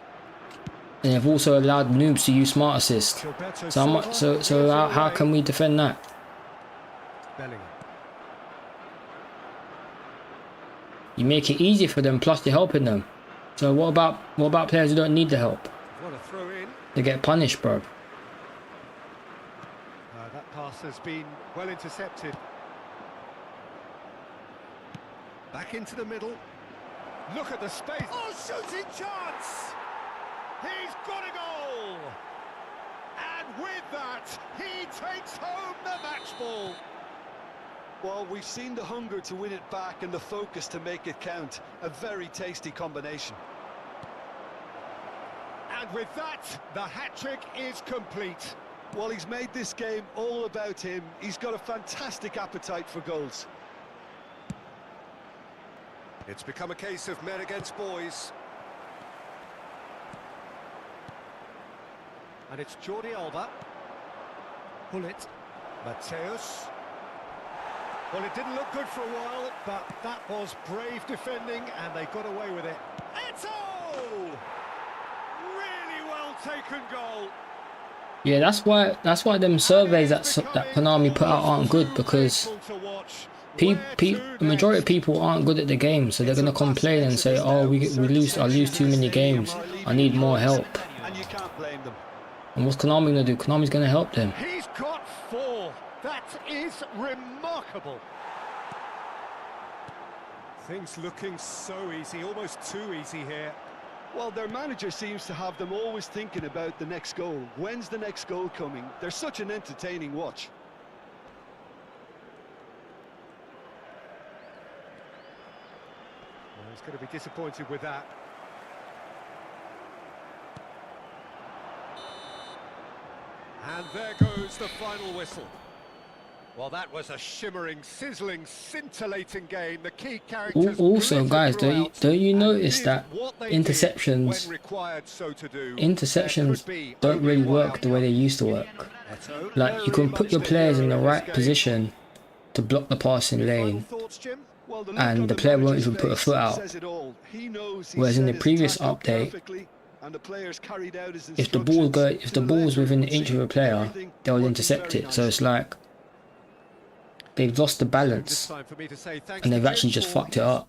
And they've also allowed noobs to use smart assist. So how can we defend that? Bellingham. You make it easy for them, plus you're helping them. So what about players who don't need the help? What a throw in. They get punished, bro. That pass has been well intercepted. Back into the middle. Look at the space. Oh, shooting chance! He's got a goal! And with that, he takes home the match ball. Well, we've seen the hunger to win it back and the focus to make it count. A very tasty combination. And with that, the hat-trick is complete. Well, he's made this game all about him. He's got a fantastic appetite for goals. It's become a case of men against boys. And it's Jordi Alba. Pull it. Mateus. Well, it didn't look good for a while, but that was brave defending, and they got away with it. Eto! Really well taken goal. Yeah, that's why them surveys that Konami put out aren't good, because the majority of people aren't good at the game, so they're gonna complain and say, "Oh, I lose too many games. I need more help." And you can't blame them. And what's Konami gonna do? Konami's gonna help them. He's got 4. That is remarkable. Things looking so easy, almost too easy here. Well, their manager seems to have them always thinking about the next goal. When's the next goal coming? They're such an entertaining watch. Well, he's going to be disappointed with that. And there goes the final whistle. Well, that was a shimmering, sizzling, scintillating game. The key characters. Also, guys, don't you notice that interceptions don't really work the way they used to work? Like, you can put your players in the right position to block the passing lane, and the player won't even put a foot out. Whereas in the previous update, if the ball's within an inch of a player, they'll intercept it. So it's like they've lost the balance, and they've actually just fucked it up.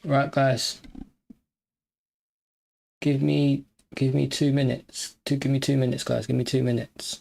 Right, guys. Give me 2 minutes. Give me 2 minutes, guys. Give me 2 minutes.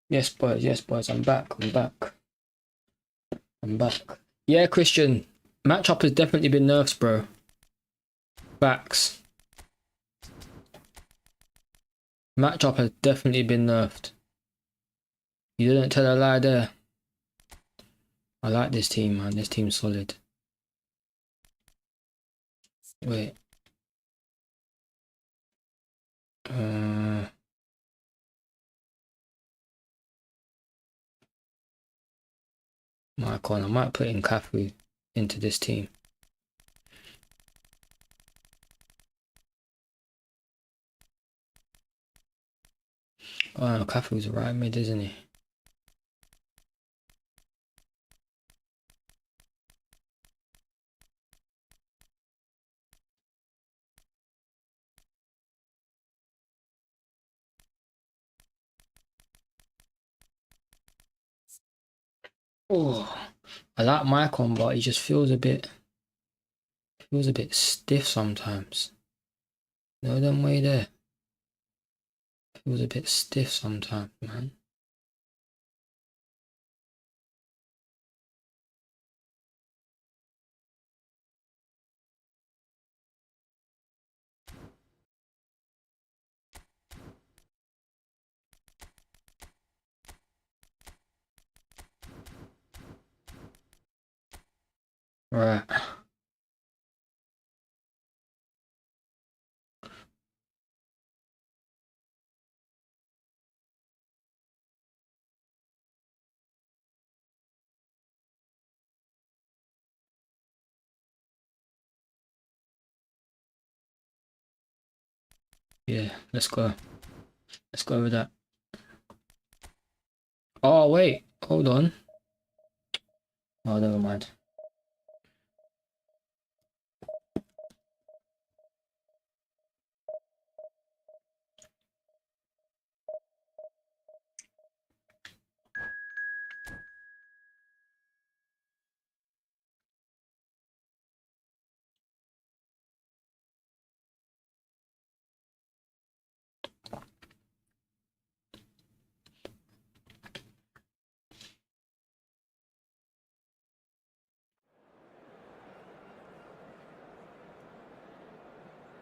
Yes, boys. I'm back. Yeah, Christian. Matchup has definitely been nerfed, bro. Facts. Matchup has definitely been nerfed. You didn't tell a lie there. I like this team, man. This team's solid. Wait. My icon. I might put in Cafu into this team. Oh no, Cafu's right mid, isn't he? Oh, I like my icon, but he just feels a bit stiff sometimes. No, them way there. Feels a bit stiff sometimes, man. Right. Yeah, let's go. Let's go with that. Oh, wait. Hold on. Oh, never mind.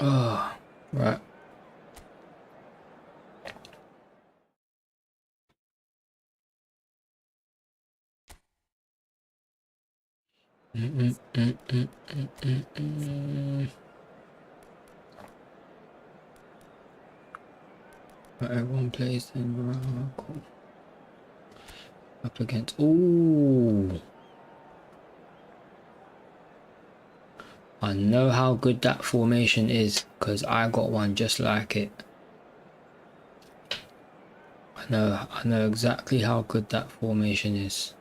Oh, right. Right, everyone plays in Morocco. Up against. Ooh. I know how good that formation is because I got one just like it. I know exactly how good that formation is.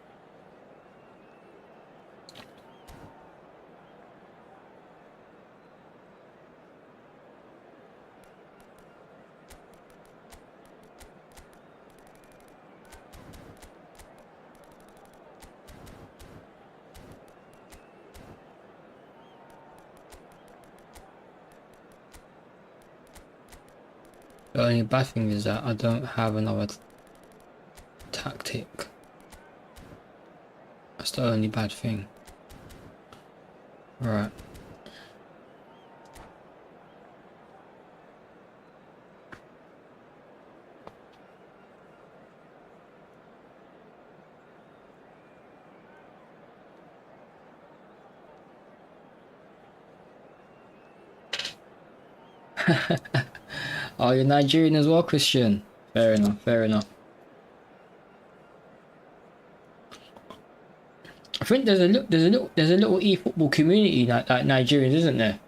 The only bad thing is that I don't have another tactic. That's the only bad thing. Right. Oh, you're Nigerian as well, Christian. Fair enough. I think there's a little eFootball community like Nigerians, isn't there?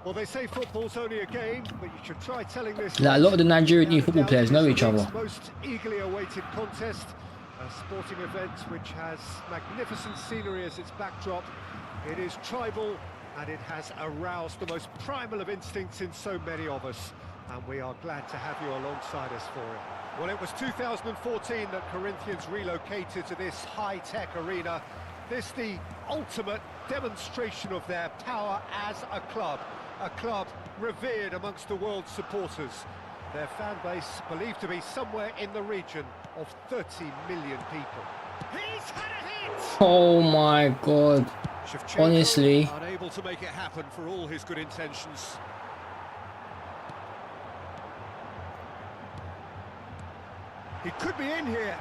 Well, they say football's only a game, but you should try telling this. Like, a lot of the Nigerian Without a eFootball doubt, players it know is each the other. week's most eagerly awaited contest, a sporting event which has magnificent scenery as its backdrop. It is tribal, and it has aroused the most primal of instincts in so many of us, and we are glad to have you alongside us for it. Well, it was 2014 that Corinthians relocated to this high-tech arena. This the ultimate demonstration of their power as a club. a club revered amongst the world's supporters. Their fan base believed to be somewhere in the region of 30 million people. He's had a hit! Oh my god. Shevchenko Honestly. unable to make it happen for all his good intentions. He could be in here.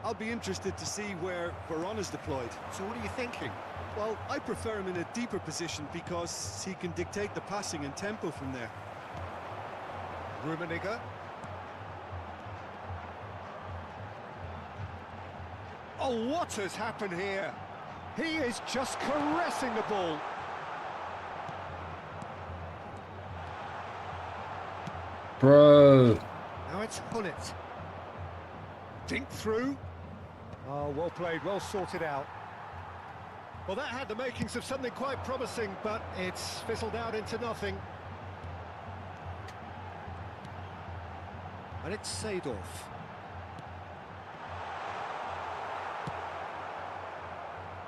I'll be interested to see where Veron is deployed. So what are you thinking? Well, I prefer him in a deeper position because he can dictate the passing and tempo from there. Rummenigge. Oh, what has happened here? He is just caressing the ball. Bro. Now it's Hullet. Dink through. Oh, well played, well sorted out. Well, that had the makings of something quite promising, but it's fizzled out into nothing. And it's Seedorf.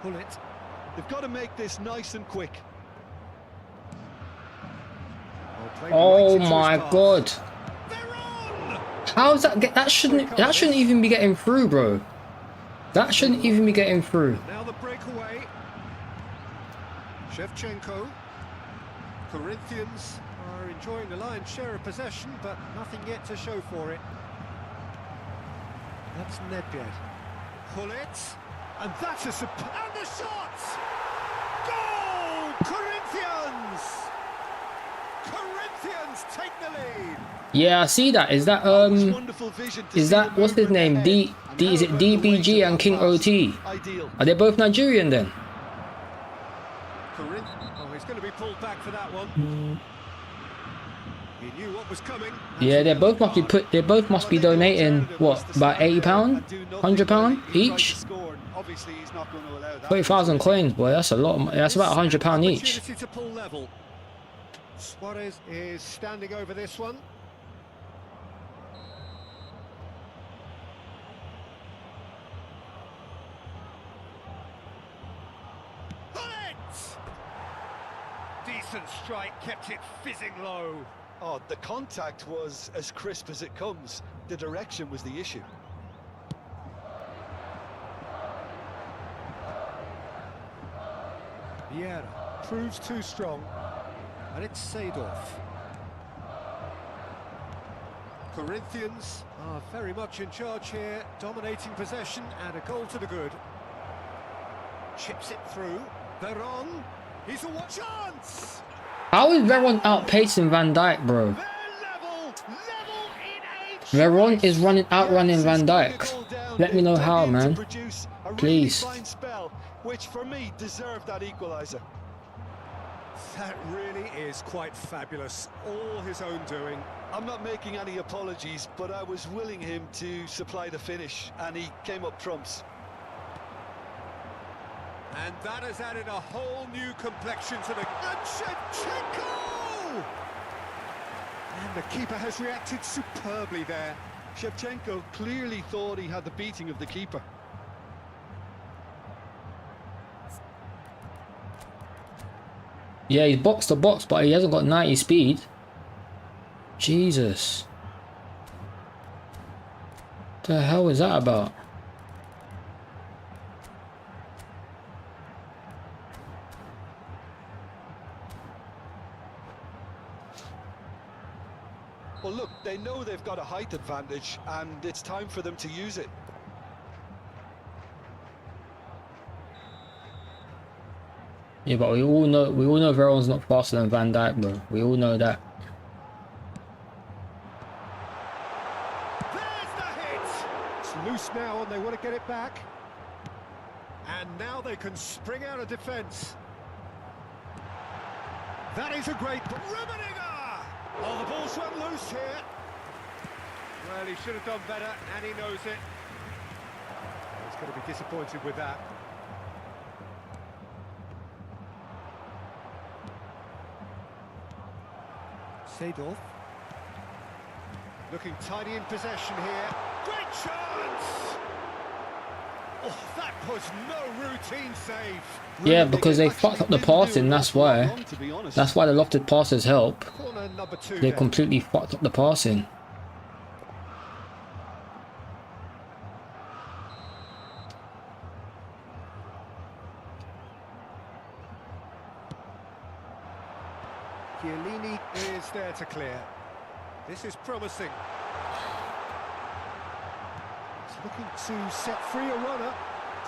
Hullet. They've got to make this nice and quick. Well played Oh right into his my path. god. They're on! How's that get that shouldn't even be getting through, bro. That shouldn't even be getting through. Now the breakaway. Shevchenko. Corinthians are enjoying the lion's share of possession, but nothing yet to show for it. That's Nedved. Hullet. And that's a and the shot! Goal! Corinthians! Corinthians take the lead. Yeah, I see that. Is that Wonderful vision to is see that the what's his movement name? ahead. D And is how it about the weight DBG of and that King pass? OT? Ideal. Are they both Nigerian then? Oh, he's going to be pulled back for that one. He knew what was coming. Yeah, they both must be donating what, about £80, £100 each? 20,000 coins, boy. That's a lot. That's about £100 each. Opportunity to pull level. Suarez is standing over this one. Hullet! Decent strike, kept it fizzing low. Oh, the contact was as crisp as it comes. The direction was the issue. Vieira proves too strong, and it's Seedorf. Corinthians are very much in charge here, dominating possession and a goal to the good. Chips it through. Veron, he's a chance. How is Veron outpacing Van Dijk, bro? They're level in a Veron is outrunning Van Dijk. Let me know how, man. Please. Fine spell, which for me deserved that equaliser. That really is quite fabulous. All his own doing. I'm not making any apologies, but I was willing him to supply the finish, and he came up trumps. And that has added a whole new complexion to the... And Shevchenko! And the keeper has reacted superbly there. Shevchenko clearly thought he had the beating of the keeper. Yeah, he's box to box, but he hasn't got 90 speed. Jesus. What the hell is that about? Well, look, they know they've got a height advantage, and it's time for them to use it. Yeah, but we all know Veron's not faster than Van Dijk, bro. We all know that. There's the hit! It's loose now and they want to get it back. And now they can spring out of defence. That is a great... Rummenigge! Oh, the ball's run loose here. Well, he should have done better, and he knows it. He's going to be disappointed with that. Seedorf. Looking tidy in possession here. Great chance! Oh, that was no routine save. Yeah, because they fucked up the passing, that's why. That's why the lofted passes help. Corner number 2 They then. completely fucked up the passing. Chiellini is there to clear. This is promising. He's looking to set free a runner.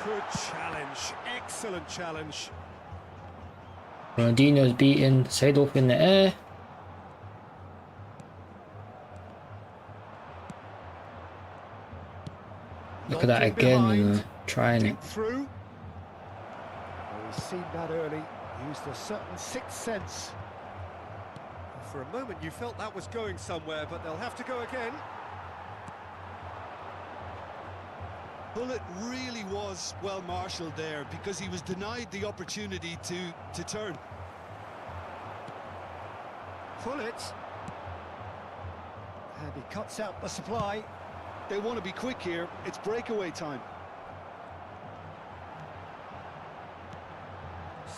Good challenge, excellent challenge. Ronaldinho's beating Seedorf in the air. Look at that again, you know, trying it. Through. Well, he's seen that early, used a certain sixth sense. For a moment you felt that was going somewhere, but they'll have to go again. Well, it really was well marshalled there because he was denied the opportunity to turn. Pull it. And he cuts out the supply. They want to be quick here. It's breakaway time.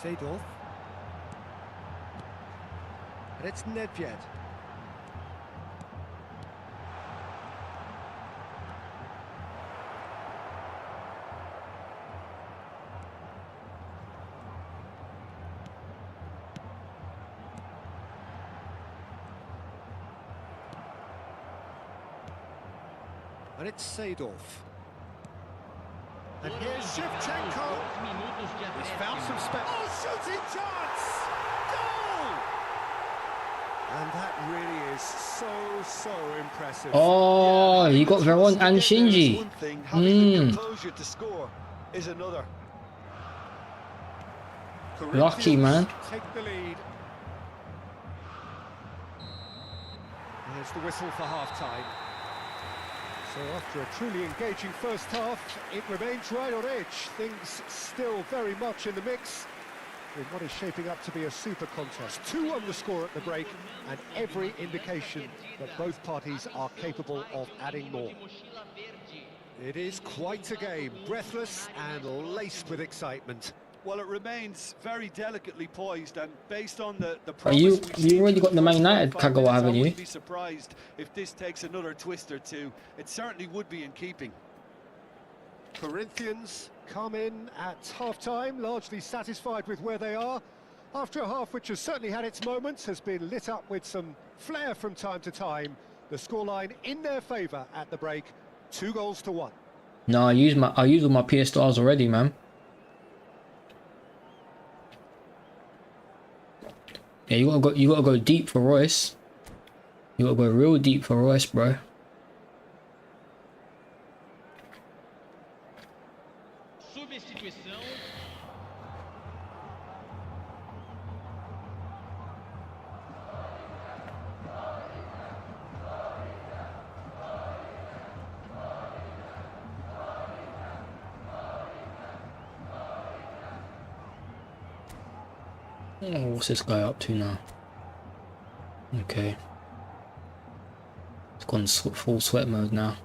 Seedorf. And it's Nedved. And it's Seedorf. And here's Shevchenko. He's found some space. Oh, shooting chance! Goal! And that really is so impressive. Oh, you got Veron and Shinji. One thing, having the composure to score is another. Lucky, man. Take the lead. There's the whistle for half-time. So after a truly engaging first half, it remains right on edge. Things still very much in the mix in what is shaping up to be a super contest. 2-1 the score at the break, and every indication that both parties are capable of adding more. It is quite a game, breathless and laced with excitement. Well, it remains very delicately poised, and based on the You promise we've seen already got in the Man first United 5 Kagawa, minutes, haven't I you? wouldn't be surprised if this takes another twist or two. It certainly would be in keeping. Corinthians come in at half-time, largely satisfied with where they are. After a half which has certainly had its moments, has been lit up with some flair from time to time. The scoreline in their favour at the break, 2-1. No, I use all my PS stars already, man. Yeah, you gotta go deep for Royce. You gotta go real deep for Royce, bro. Substituição. Oh, what's this guy up to now? Okay. It's gone full sweat mode now.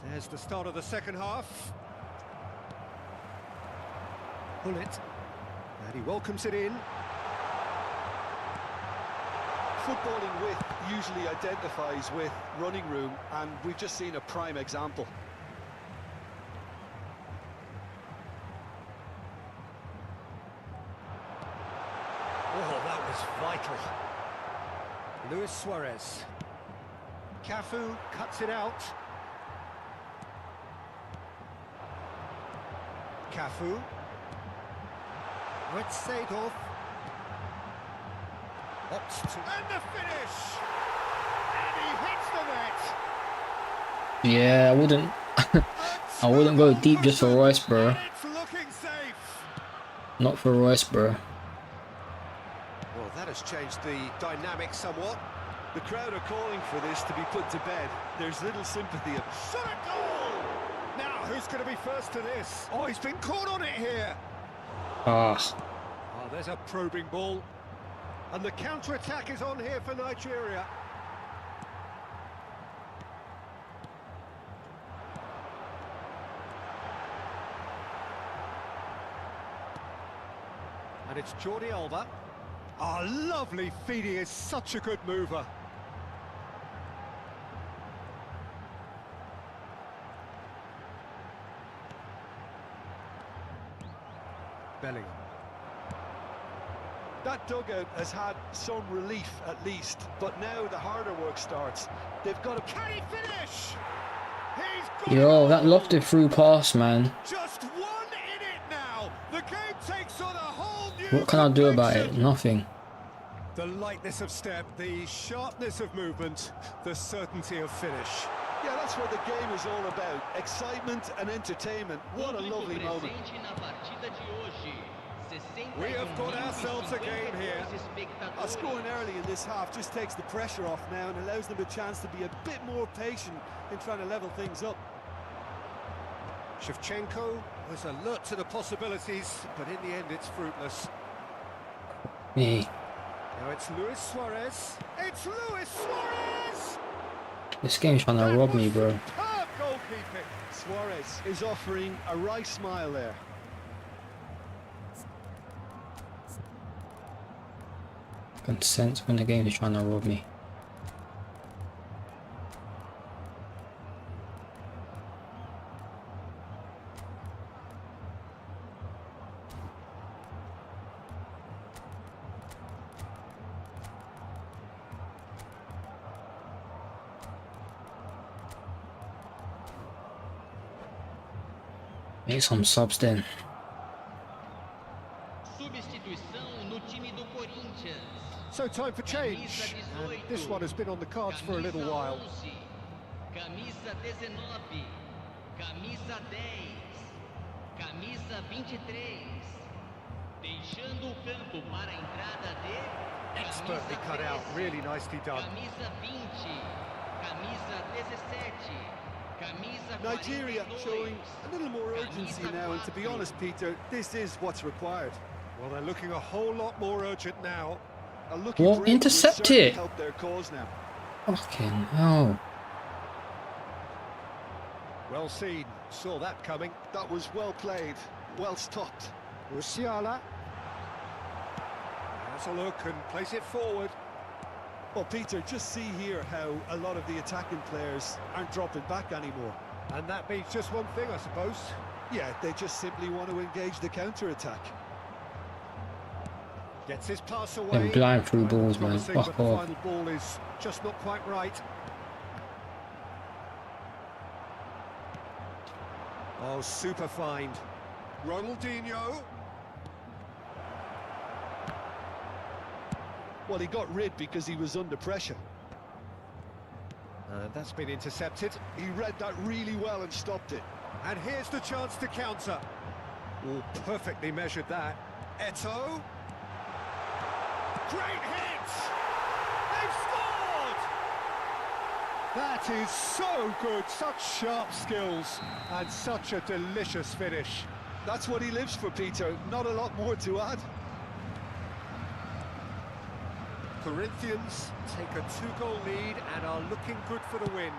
There's the start of the second half. Pull it. And he welcomes it in. Footballing width usually identifies with running room, and we've just seen a prime example. Oh, that was vital. Luis Suarez. Cafu cuts it out. Cafu. With Seedorf. Opts to... And the finish! And he hits the net! Yeah, I wouldn't go deep just for Royce, bro. And it's looking safe! Not for Royce, bro. Well, that has changed the dynamic somewhat. The crowd are calling for this to be put to bed. There's little sympathy. Shot a goal! Now, who's going to be first to this? Oh, he's been caught on it here! Ah, Oh, there's a probing ball. And the counter-attack is on here for Nigeria. And it's Jordi Alba. Ah, lovely feed, he is such a good mover. Bellingham. That dugout has had some relief at least, but now the harder work starts. They've got to... Can he finish? He's got Yo, it that all! lofted through pass, man. Just one in it now. The game takes on a whole new What can I do about it? complexion. Nothing. The lightness of step, the sharpness of movement, the certainty of finish. Yeah, that's what the game is all about. Excitement and entertainment. What a lovely moment. Presente na partida de hoje. We have got ourselves a game here. Scoring early in this half just takes the pressure off now and allows them a chance to be a bit more patient in trying to level things up. Shevchenko was alert to the possibilities, but in the end it's fruitless. Me. Now it's Luis Suarez. It's Luis Suarez! This game's trying to rob me, bro. Superb goalkeeping. Suarez is offering a right smile there. I can sense when the game is trying to rob me. Make some subs then. Substituição no time do Corinthians. So time for change. And this one has been on the cards for a little while. Camisa 19, camisa 10, camisa 23. Deixando o campo para a entrada de Expertly cut out, really nicely done. camisa 20, camisa 17, camisa Nigeria 42. showing a little more urgency now, and to be honest, Peter, this is what's required. Well, they're looking a whole lot more urgent now. A lucky Well, break will intercept certainly it. help their cause now. Fucking hell. Well seen, saw that coming. That was well played, well stopped. Musiala. Has a look and plays it forward. Well, Peter, just see here how a lot of the attacking players aren't dropping back anymore. And that means just one thing, I suppose. Yeah, they just simply want to engage the counter-attack. Gets his pass away. Them blind through balls, man. Promising, Fuck but the off. final ball is just not quite right. Oh, super find. Ronaldinho. Well, he got rid because he was under pressure. And that's been intercepted. He read that really well and stopped it. And here's the chance to counter. Oh, perfectly measured that. Eto'o. Great hit! They've scored! That is so good, such sharp skills, and such a delicious finish. That's what he lives for, Peter. Not a lot more to add. Corinthians take a 2-goal lead and are looking good for the win.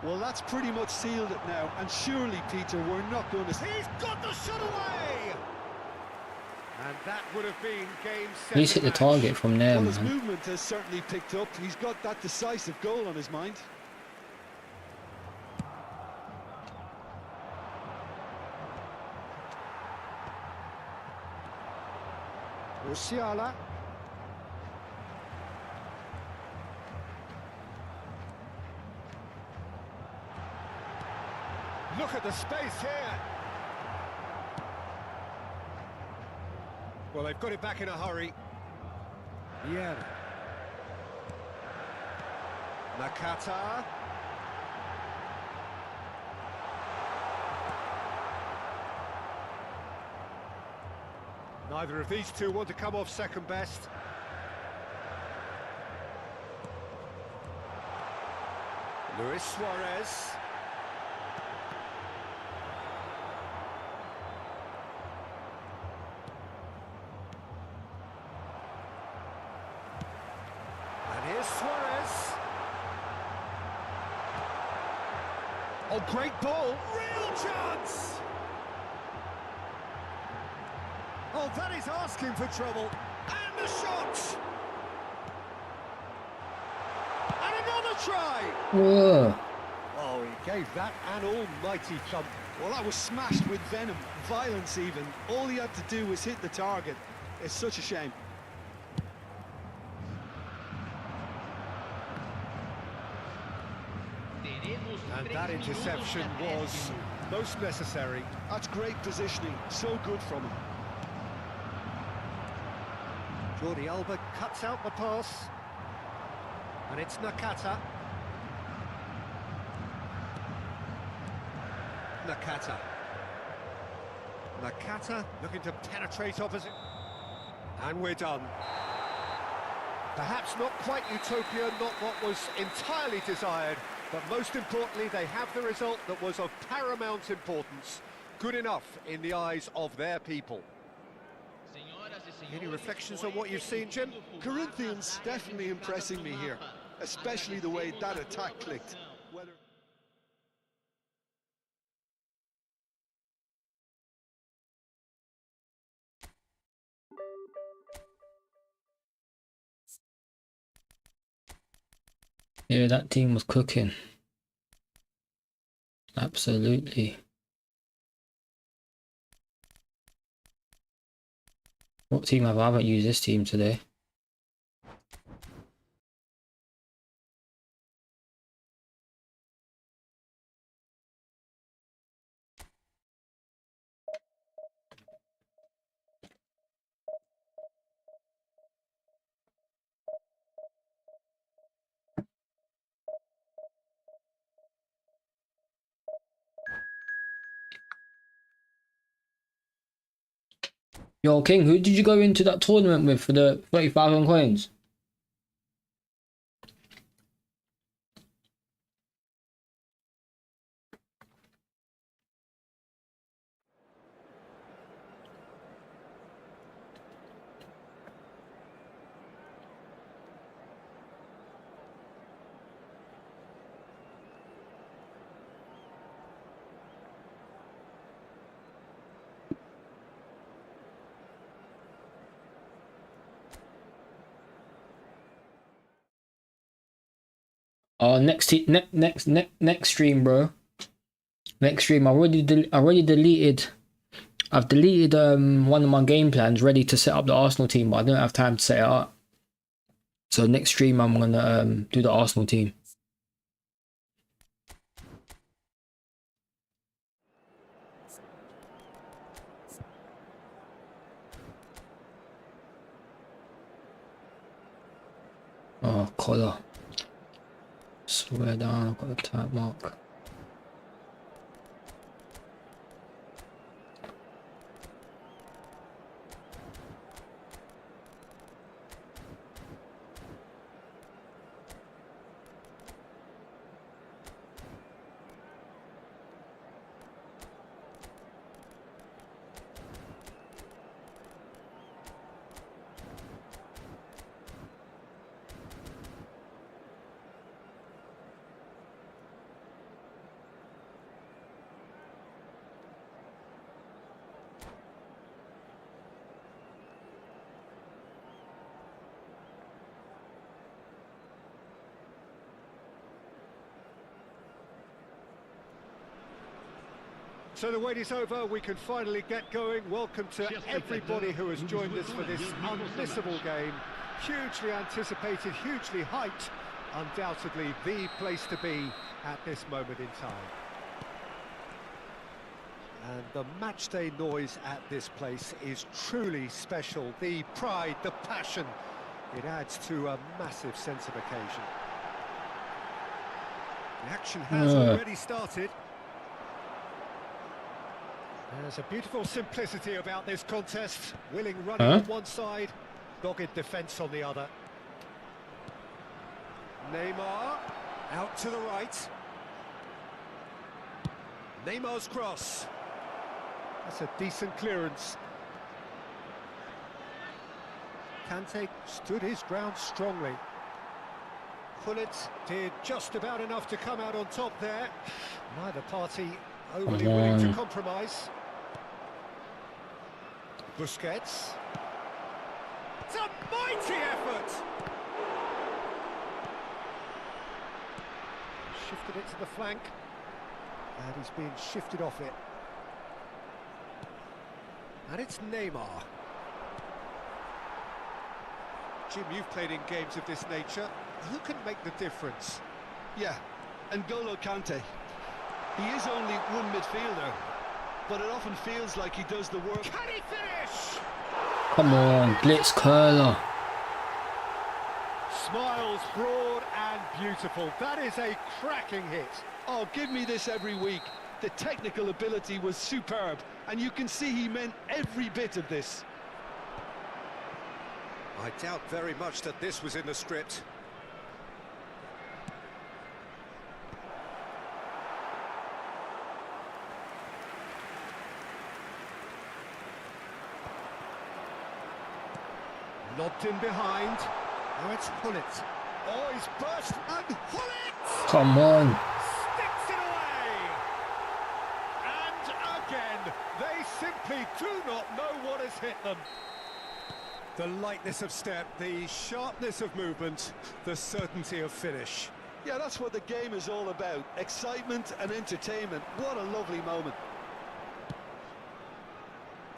Well, that's pretty much sealed it now, and surely, Peter, we're not going to... He's got the shot away! And that would have been game set. He's hit the target from there, Well, his man. movement has certainly picked up. He's got that decisive goal on his mind. Musiala. Look at the space here. Well, they've got it back in a hurry. Yeah. Nakata. Neither of these two want to come off second best. Luis Suarez. Oh, great ball. Real chance. Oh, that is asking for trouble. And the shot. And another try. Whoa. Oh, he gave that an almighty thump. Well, that was smashed with venom, violence even. All he had to do was hit the target. It's such a shame. And that interception was most necessary. That's great positioning, so good from him. Jordi Alba cuts out the pass. And it's Nakata. Nakata looking to penetrate opposite. And we're done. Perhaps not quite utopia, not what was entirely desired, but most importantly, they have the result that was of paramount importance. Good enough in the eyes of their people. Any reflections on what you've seen, Jim? Corinthians definitely impressing me here, especially the way that attack clicked. Yeah, that team was cooking. Absolutely. What team have I? Haven't used this team today. Yo, King, who did you go into that tournament with for the 30,000 coins? Next stream, bro. Next stream. I've deleted one of my game plans ready to set up the Arsenal team, but I don't have time to set it up. So next stream I'm gonna do the Arsenal team. Oh, collar. Swear down, I've got a tap mark. So the wait is over, we can finally get going. Welcome to everybody who has joined us for this unmissable game. Hugely anticipated, hugely hyped. Undoubtedly the place to be at this moment in time. And the matchday noise at this place is truly special. The pride, the passion, it adds to a massive sense of occasion. The action has already started. There's a beautiful simplicity about this contest. Willing running on one side, dogged defence on the other. Neymar, out to the right. Neymar's cross. That's a decent clearance. Kante stood his ground strongly. Pullet did just about enough to come out on top there. Neither party overly Come willing to on. compromise. Busquets. It's a mighty effort! Shifted it to the flank. And he's being shifted off it. And it's Neymar. Jim, you've played in games of this nature. Who can make the difference? Yeah, and N'Golo Kante. He is only one midfielder, but it often feels like he does the work. Can he finish? Come on, blitz curler. Smiles broad and beautiful. That is a cracking hit. Oh, give me this every week. The technical ability was superb, and you can see he meant every bit of this. I doubt very much that this was in the script. Lobbed in behind. Now it's Pullet. Oh, he's burst and Pullet! Come on. Sticks it away! And again, they simply do not know what has hit them. The lightness of step, the sharpness of movement, the certainty of finish. Yeah, that's what the game is all about. Excitement and entertainment. What a lovely moment.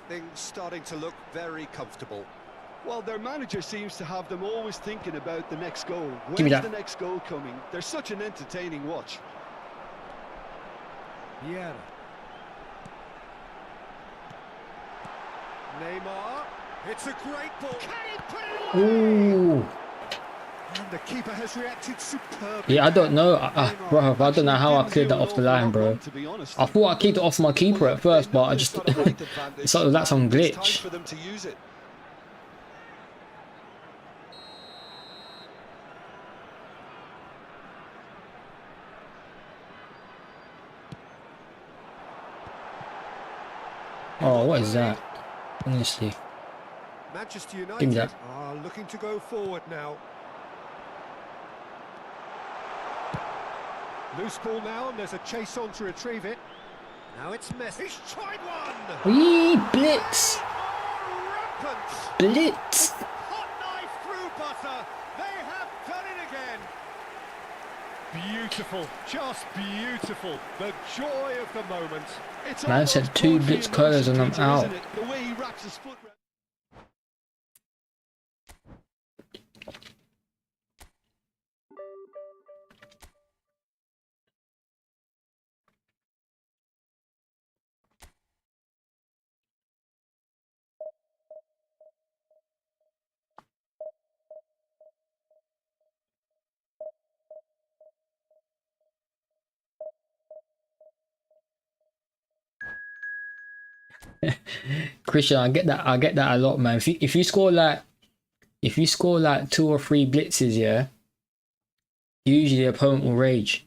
Things starting to look very comfortable. Well, their manager seems to have them always thinking about the next goal. Give me When's that. the next goal coming? They're such an entertaining watch. Yeah. Neymar. It's a great ball. Can he put it away? Ooh. And the keeper has reacted superbly. Yeah, I don't know. Bro, I don't know how I cleared that off the line, bro. To be honest. I thought I kicked it off my keeper at first, but I just... it's like that's some It's time glitch. for them to use it. Oh, what is that? Honestly. Manchester Give me United that. are looking to go forward now. Loose ball now, and there's a chase on to retrieve it. Now it's Messi. He's tried one! Wee, blitz. Oh, rampant! Blitz. Hot knife through butter. They have done it again. Beautiful, just beautiful. The joy of the moment. It's Man almost said two poetry blitz in curlers motion, and I'm Peter, out. isn't it? The way he wraps his foot round. Christian, I get that. I get that a lot, man. If you score like 2 or 3 blitzes, yeah, usually the opponent will rage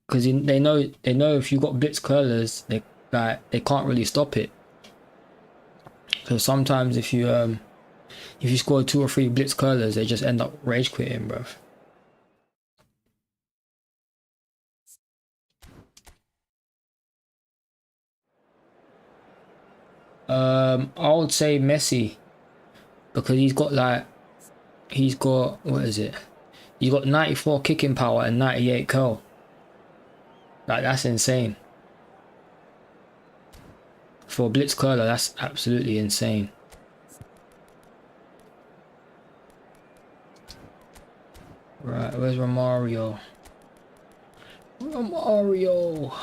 because they know if you got blitz curlers, they can't really stop it. So sometimes if you score 2 or 3 blitz curlers, they just end up rage quitting, bro. I would say Messi because he's got what is it? He's got 94 kicking power and 98 curl. Like, that's insane. For a blitz curler, that's absolutely insane. Right, where's Romario? Romario.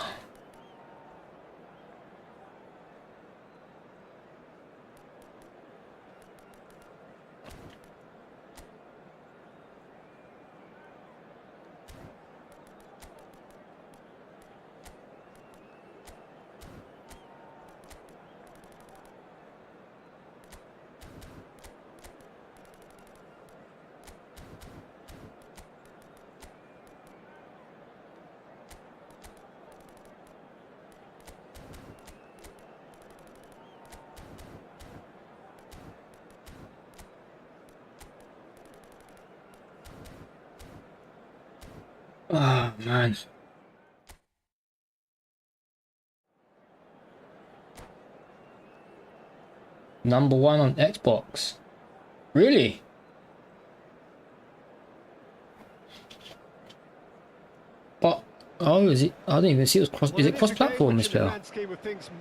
man. #1 on Xbox. Really? But oh, is it? I didn't even see it was cross. Is it cross-platform? This player? I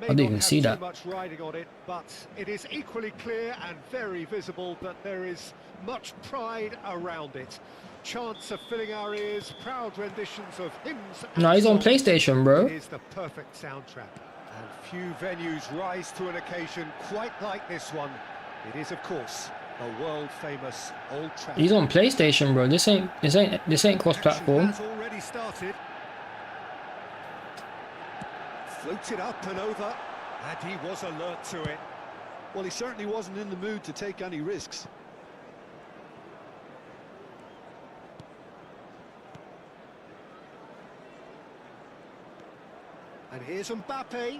didn't even see that. Much riding on it, but it is equally clear and very visible that there is much pride around it. Chants of filling our ears, proud renditions of hymns. No, he's on PlayStation, bro. It is the perfect soundtrack, and few venues rise to an occasion quite like this one. It is, of course, the world-famous Old Trafford. He's on PlayStation, bro. This ain't cross-platform. Has already started. Floated up and over, and he was alert to it. Well, he certainly wasn't in the mood to take any risks. And here's Mbappe.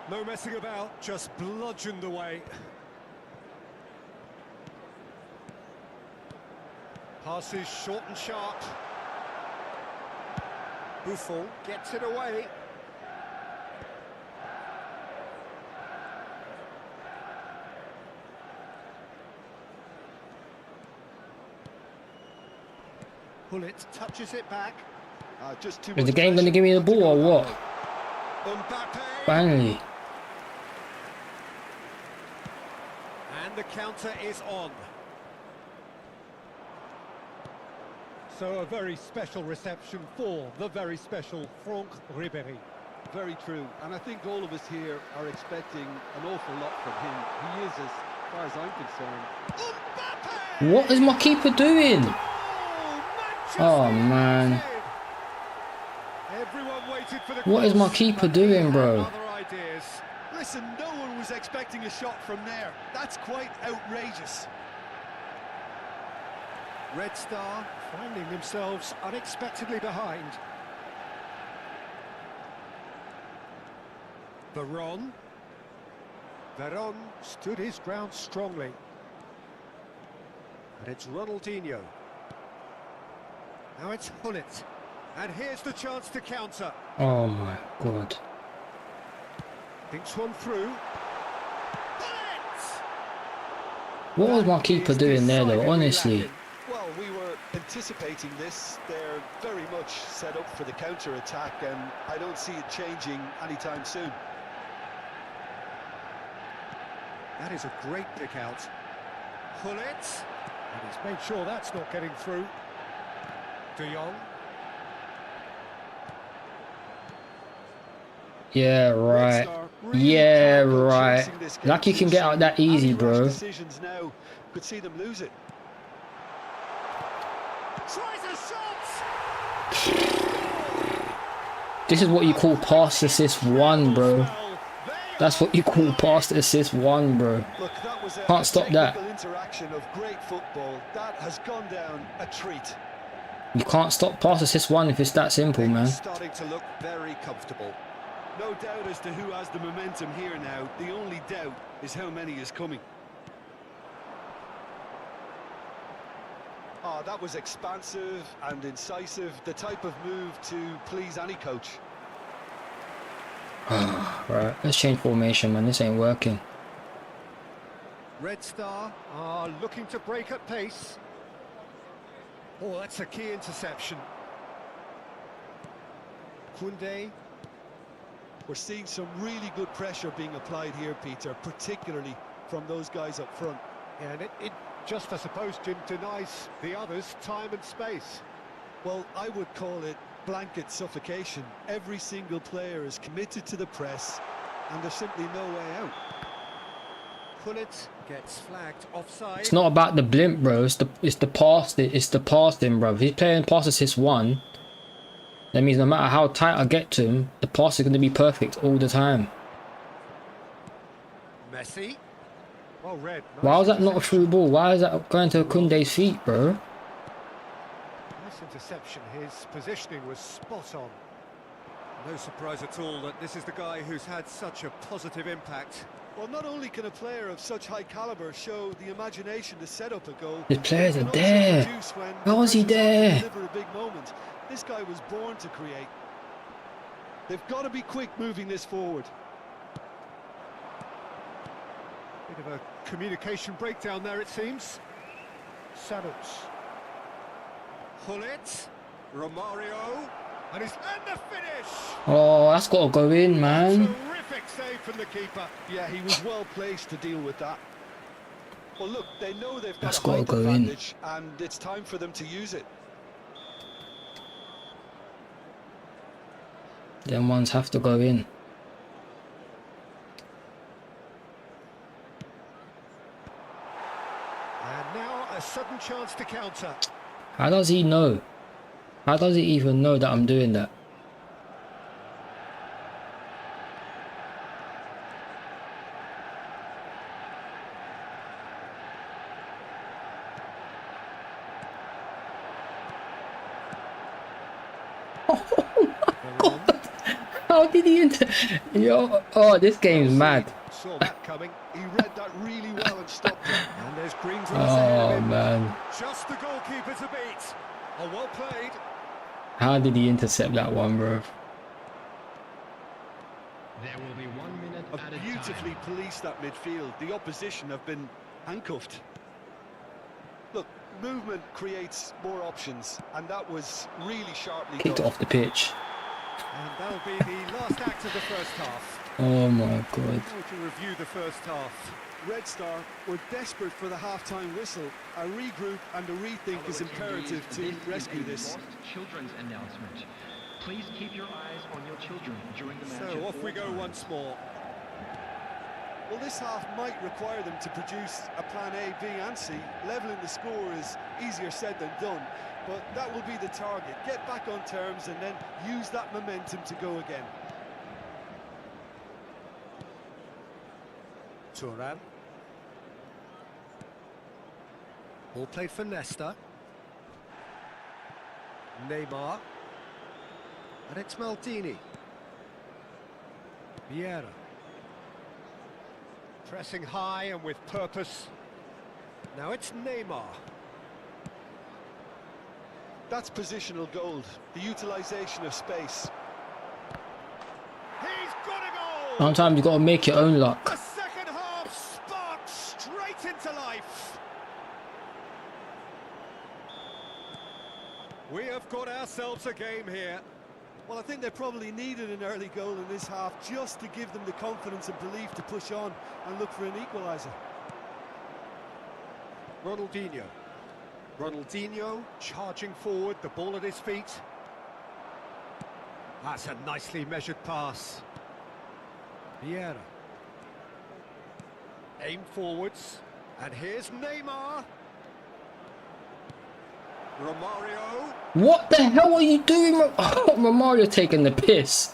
No messing about, just bludgeoned away. Passes short and sharp. Buffon gets it away. Bullet touches it back. Just too Is the much game going to give me the ball or what? Mbappe. Finally. And the counter is on. So a very special reception for the very special Franck Ribéry. Very true, and I think all of us here are expecting an awful lot from him. He is, as far as I'm concerned. Mbappe! What is my keeper doing? Oh, man. Everyone waited for the What is my cross, keeper but he doing, had bro? other ideas. Listen, no one was expecting a shot from there. That's quite outrageous. Red Star finding themselves unexpectedly behind. Veron stood his ground strongly. And it's Ronaldinho. Now it's Hullet. And here's the chance to counter. Oh my god. Thinks one through. Hullet! What was my keeper doing there though, Decidedly honestly? lacking. Well, we were anticipating this. They're very much set up for the counter-attack, and I don't see it changing anytime soon. That is a great pick out. Hullet. And he's made sure that's not getting through. De Jong. Yeah, right. Red Star really Yeah, can't go right. chasing this game Like you too can get out soon. that easy, Any rash bro. decisions now could see them lose it. Tries a shot! This is what you call pass assist 1, bro. That's what you call pass assist 1, bro. Look, that was a Can't stop that. technical interaction of great football. That has gone down a treat. You can't stop pass assist 1 if it's that simple, man. Starting to look very comfortable. No doubt as to who has the momentum here now. The only doubt is how many is coming. Oh, that was expansive and incisive. The type of move to please any coach. Right, let's change formation, man. This ain't working. Red Star are looking to break at pace. Oh, that's a key interception. Koundé. We're seeing some really good pressure being applied here, Peter, particularly from those guys up front. Yeah, and it just, I suppose, Jim, denies the others time and space. Well, I would call it blanket suffocation. Every single player is committed to the press, and there's simply no way out. Hullet gets flagged offside. It's not about the blimp, bro. It's the passing, bro. If he's playing pass assist 1, that means no matter how tight I get to him, the pass is going to be perfect all the time. Messi. Well read. Why was that not a through ball? Why is that going to Koundé's feet, bro? Nice interception. His positioning was spot on. No surprise at all that this is the guy who's had such a positive impact Well, not only can a player of such high caliber show the imagination to set up a goal, His players he are can also there. produce when How was he the pressure's on to there? deliver a big moment. This guy was born to create. They've got to be quick moving this forward. Bit of a communication breakdown there, it seems. Sanuts. Hullet. Romario. And the finish! Oh, that's got to go in, man. Terrific save from the keeper. Yeah, he was well placed to deal with that. Well, look, they know they've got That's a gotta height go in. advantage, and it's time for them to use it. Them ones have to go in. And now a sudden chance to counter. How does he know? How does he even know that I'm doing that? How did he enter? Yo, oh, this game's mad. Saw that coming. He read that really well and stopped it. And there's green grass ahead Oh, of him. man. Just the goalkeeper to beat. Oh, well played. How did he intercept that one, bro? There will be 1 minute Have at a beautifully time. policed that midfield. The opposition have been handcuffed. Look, movement creates more options, and that was really sharply Kicked it done. off the pitch. And that'll be the last act of the first half. Oh my god. How to review the first half. Red Star were desperate for the half-time whistle. A regroup and a rethink is imperative to rescue this. Children's announcement. Please keep your eyes on your children during the match. So off we go once more. Well, this half might require them to produce a plan A, B and C. Levelling the score is easier said than done, but that will be the target. Get back on terms and then use that momentum to go again. Turan. Ball played for Nesta. Neymar. And it's Maldini. Vieira. Pressing high and with purpose. Now it's Neymar. That's positional gold, the utilisation of space. He's got a goal! Sometimes you gotta make your own The luck. second half sparked straight into life. We have got ourselves a game here. Well, I think they probably needed an early goal in this half just to give them the confidence and belief to push on and look for an equaliser. Ronaldinho. Ronaldinho charging forward, the ball at his feet. That's a nicely measured pass. Vieira. Aim forwards. And here's Neymar. Romario. What the hell are you doing? Oh, Romario taking the piss.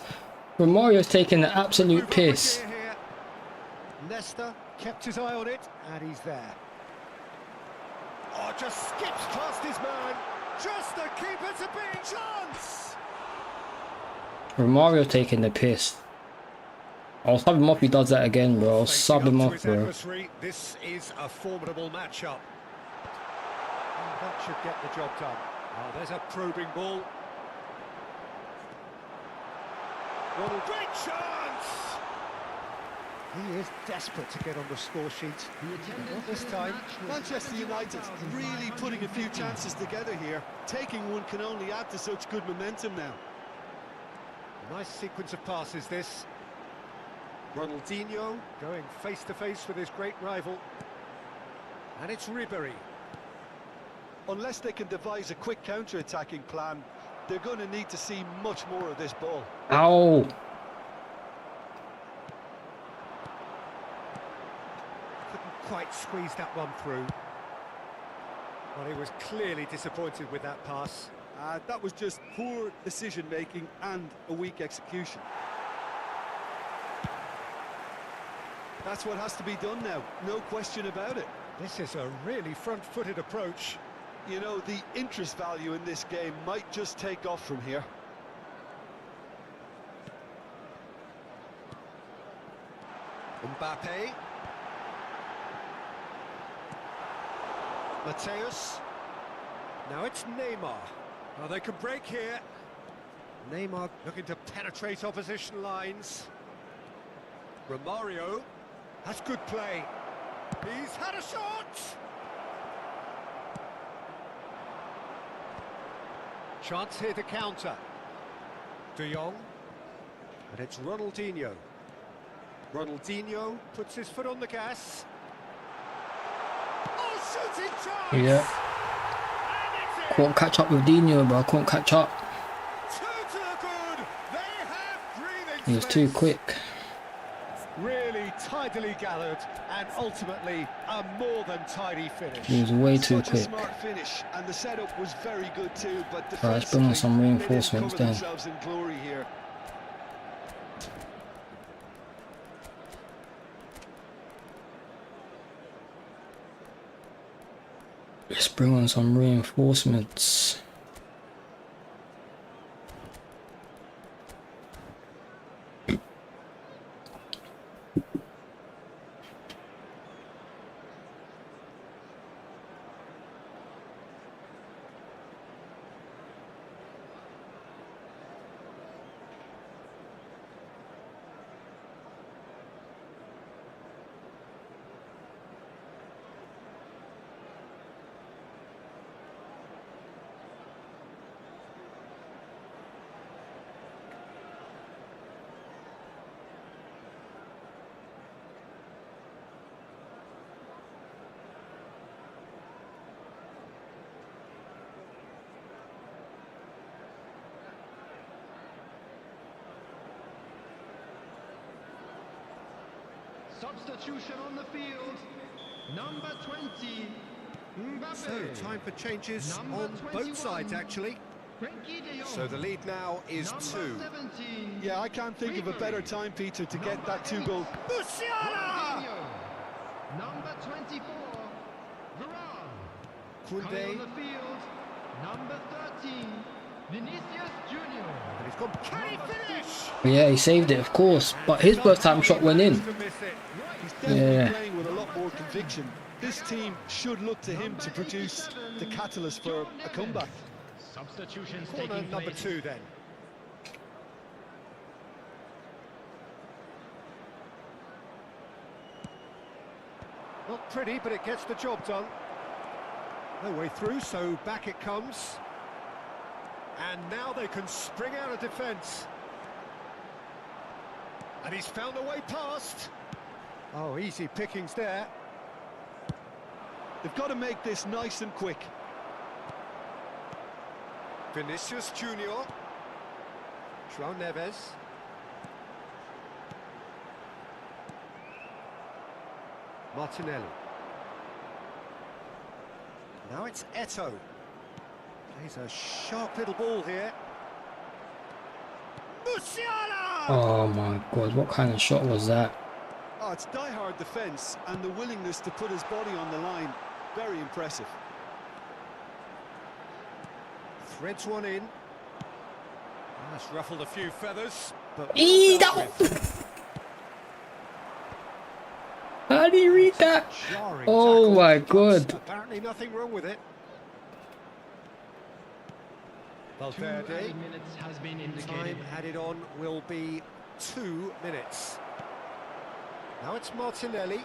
Romario's taking the absolute Move up piss. a gear here. Nesta kept his eye on it, and he's there. Oh, just skips past his man. Just the keeper to beat. Chance! Romario taking the piss. I'll sub him off if he does that again, bro. I'll sub him off, bro. This is a formidable matchup. And that should get the job done. Oh, there's a probing ball. Ronald, great chance! He is desperate to get on the score sheet. Not this time. Manchester United really putting a few chances together here. Taking one can only add to such good momentum now. Nice sequence of passes, this. Ronaldinho going face-to-face with his great rival. And it's Ribery. Unless they can devise a quick counter-attacking plan, they're going to need to see much more of this ball. Ow! Couldn't quite squeeze that one through. Well, he was clearly disappointed with that pass. That was just poor decision-making and a weak execution. That's what has to be done now, no question about it. This is a really front-footed approach. You know, the interest value in this game might just take off from here. Mbappe. Mateus. Now it's Neymar. Oh, they could break here. Neymar looking to penetrate opposition lines. Romario. That's good play. He's had a shot! Chance here to counter. De Jong. And it's Ronaldinho. Ronaldinho puts his foot on the gas. Oh, shooting chance! Yeah. Couldn't catch up with Dino, bro. Couldn't catch up. Two to the good. They have breathing He was too space. quick. Really tidily gathered, and ultimately a more than tidy finish. He was way too Such a quick. smart finish, and the setup was very good too, but Right, let's bring on some defensively, they didn't reinforcements cover then. themselves in glory here. Let's bring on some reinforcements. Substitution on the field. Number 20, Mbappe. So, time for changes Number on 21. both sides, actually. Frankie de Jong. So the lead now is Number 2. 17. Yeah, I can't think of a better time, Peter, to get that 2 goal. Musiala! Ronaldinho. Number 24, Varane. Coming Koundé. on the field. Number 13, Vinicius Junior. And he's gone. Can he finish? Yeah, he saved it, of course. But his first time shot went in. To miss it. He's definitely Yeah. playing with a lot more conviction. This team should look to him to produce the catalyst for a comeback. Substitutions Corner taking number place. 2 then. Not pretty, but it gets the job done. No way through, so back it comes. And now they can spring out of defence. And he's found a way past. Oh, easy pickings there. They've got to make this nice and quick. Vinicius Junior. João Neves. Martinelli. Now it's Eto'o. Plays a sharp little ball here. Musiala! Oh my god, what kind of shot was that? Oh, it's die-hard defence and the willingness to put his body on the line. Very impressive. Threads one in. That's ruffled a few feathers, but Eee, well that- dealt with. How do you read that? Jarring Oh tackle, my but god. apparently nothing wrong with it. 2 Valverde. added minutes has been indicated. Time added on will be 2 minutes. Now it's Martinelli.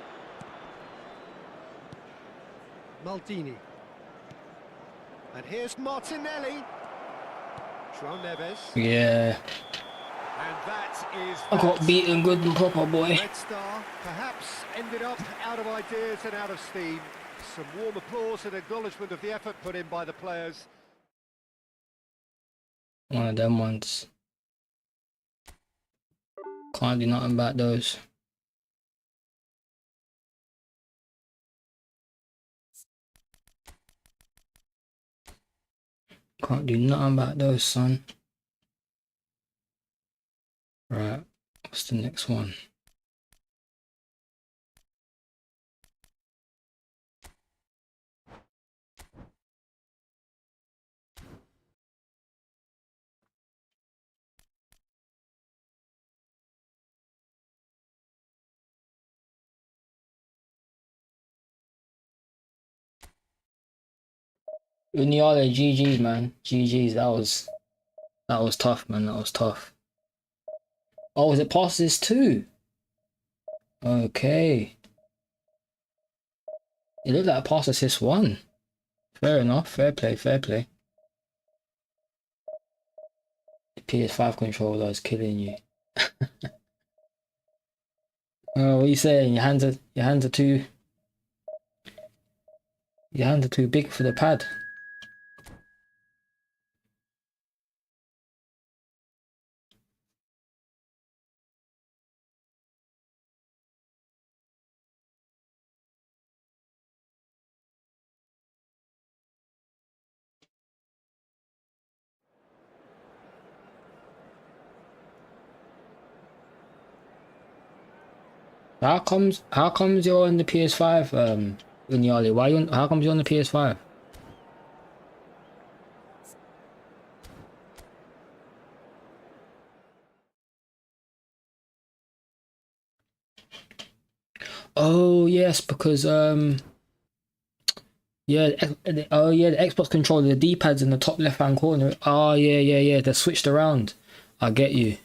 Maldini. And here's Martinelli. João Neves. Yeah, And that is I got that. beaten good and proper, boy. Red Star perhaps ended up out of ideas and out of steam. Some warm applause and acknowledgement of the effort put in by the players. One of them ones. Can't do nothing about those. Can't do nothing about those, son. Right, what's the next one? Uniale, GG's, man. GG's. That was tough, man. That was tough. Oh, was it passes too? Okay. It looked like a pass assist one. Fair enough. Fair play. Fair play. The PS5 controller is killing you. Oh, what are you saying? Your hands are too big for the pad. How comes you're on the PS5, Unyali? How comes you're on the PS5? Oh yes, because yeah, the Xbox controller, the D-pad's in the top left-hand corner. Oh yeah, they're switched around. I get you.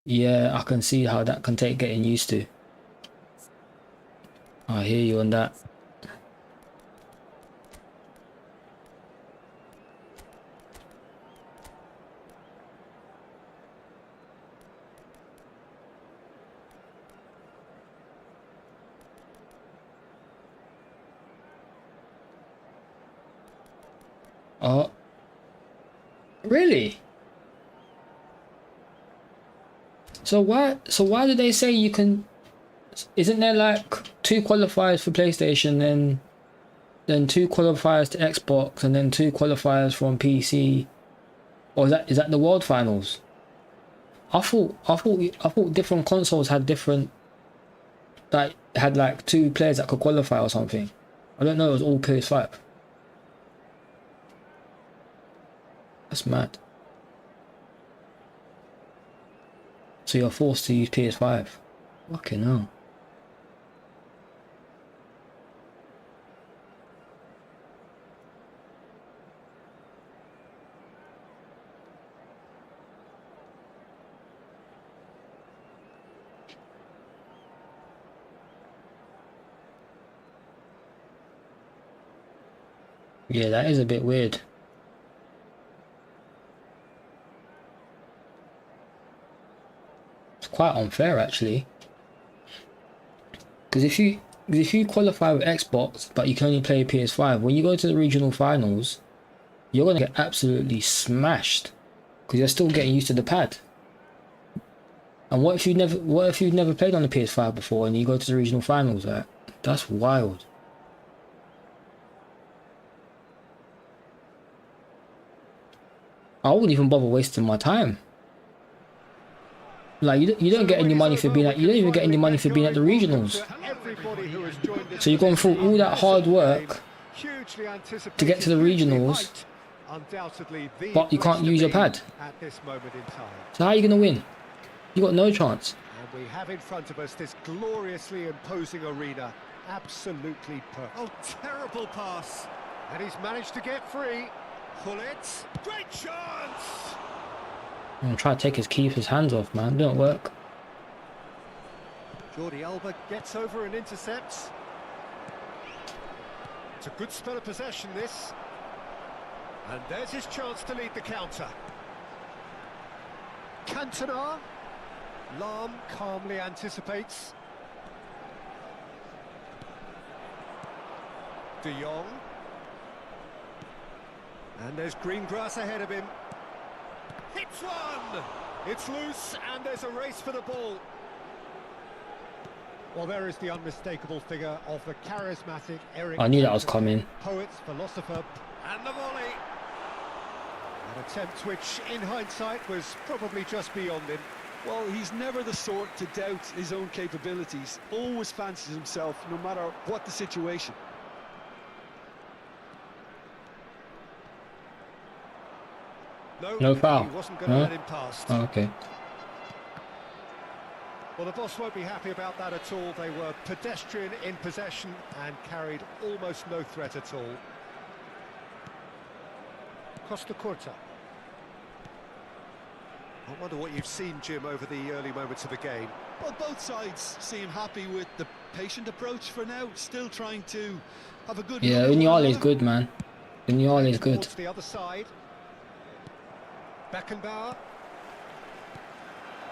Yeah, I can see how that can take getting used to. I hear you on that. Oh, really? So why do they say you can? Isn't there like 2 qualifiers for PlayStation, then 2 qualifiers to Xbox, and then 2 qualifiers from PC? Or is that the World Finals? I thought different consoles had different, that had like 2 players that could qualify or something. I don't know. It was all PS5. That's mad. So you're forced to use PS5. Fucking hell. Yeah, that is a bit weird. It's quite unfair actually. Because if you qualify with Xbox but you can only play PS5, when you go to the regional finals, you're gonna get absolutely smashed because you're still getting used to the pad. And what if you've never played on the PS5 before and you go to the regional finals? That's wild. I wouldn't even bother wasting my time. Like you don't get any money for being at, you don't even get any money for being at the regionals. So you're going through all that hard work to get to the regionals, but you can't use your pad. So how are you going to win? You got no chance. And we have in front of us this gloriously imposing arena. Absolutely perfect. Oh, terrible pass. And he's managed to get free. Hullet. Great chance! I'm trying to take his keeper's hands off, man. It don't work. Jordi Alba gets over and intercepts. It's a good spell of possession, this. And there's his chance to lead the counter. Cantona. Lahm calmly anticipates. De Jong. And there's green grass ahead of him. Hits one! It's loose and there's a race for the ball. Well, there is the unmistakable figure of the charismatic Eric. I knew that was coming. Poet, philosopher, and the volley. An attempt which, in hindsight, was probably just beyond him. Well, he's never the sort to doubt his own capabilities. Always fancies himself, no matter what the situation. No foul. He wasn't going to let him pass. Oh, okay. Well, the boss won't be happy about that at all. They were pedestrian in possession and carried almost no threat at all. Costa Curta. I wonder what you've seen, Jim, over the early moments of the game. Well, both sides seem happy with the patient approach for now, still trying to have a good Yeah, look at one Unyale is another. good, man. Unyale is good. Towards the other side. Beckenbauer.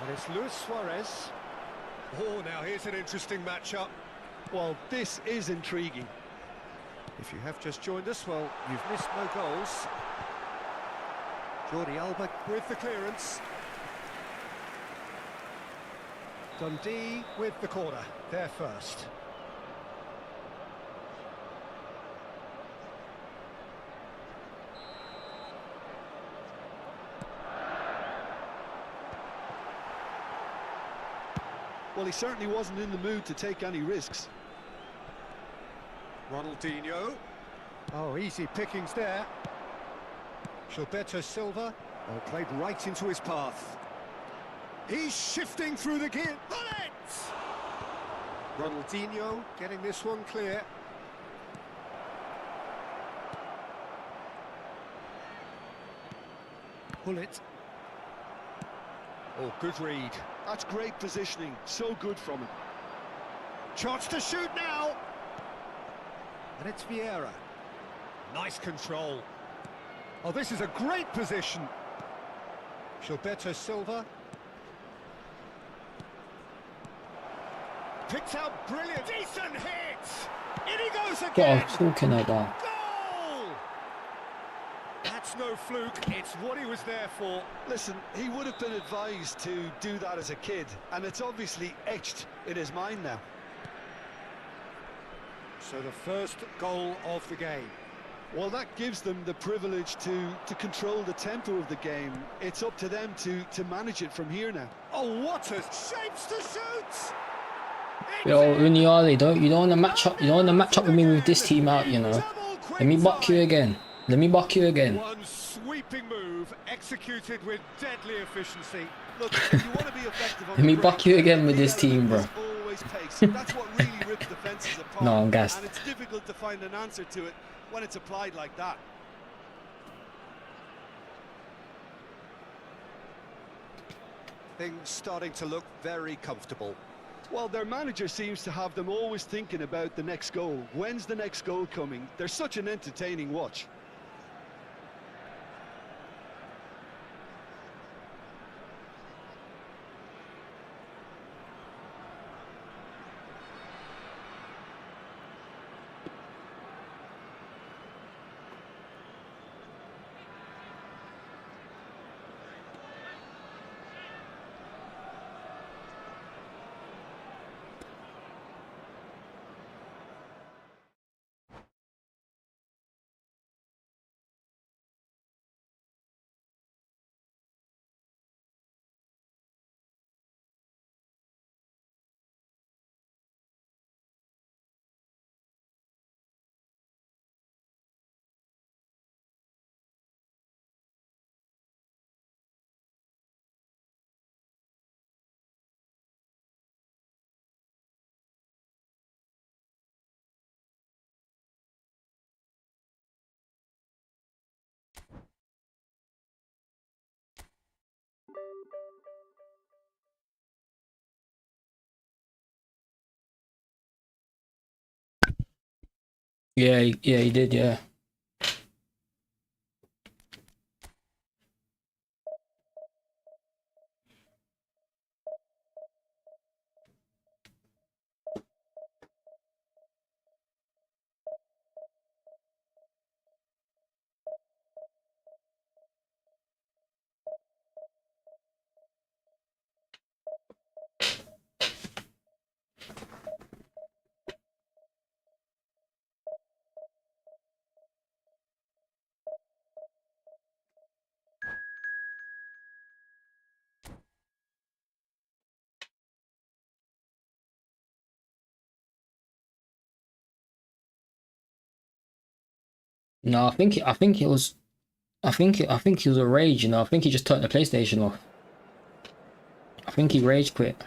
And it's Luis Suarez. Oh, now here's an interesting matchup. Well, this is intriguing. If you have just joined us, well, you've missed no goals. Jordi Alba with the clearance. Dundee with the corner. They're first. Well, he certainly wasn't in the mood to take any risks. Ronaldinho. Oh, easy pickings there. Gilberto Silva. Oh, played right into his path. He's shifting through the gear. Bullet! Ronaldinho getting this one clear. Bullet. Oh, good read. That's great positioning, so good from him. Chance to shoot now. And it's Vieira. Nice control. Oh, this is a great position. Gilberto Silva. Picked out brilliant. Decent hit. In he goes What again. I'm talking about. Goal! That's no fluke. It's what he was there for. Listen, he would have been advised to do that as a kid, and it's obviously etched in his mind now. So the first goal of the game. Well, that gives them the privilege to control the tempo of the game. It's up to them to manage it from here now. Oh, what a shapes to shoot! Yo, Unyale, you don't want to match up. You don't want to match up with me with this team out. You know. Let me buck you again. Let me buck you again. One sweeping move executed with deadly efficiency. Look, if you want to be effective on Let me the buck break, you again with the this team, bro. element is always pace. That's what really rips defenses apart. No, I'm gassed. And it's difficult to find an answer to it when it's applied like that. Things starting to look very comfortable. Well, their manager seems to have them always thinking about the next goal. When's the next goal coming? They're such an entertaining watch. Yeah, yeah, he did. Yeah. No, I think he was a rage. You know, I think he just turned the PlayStation off. I think he rage quit.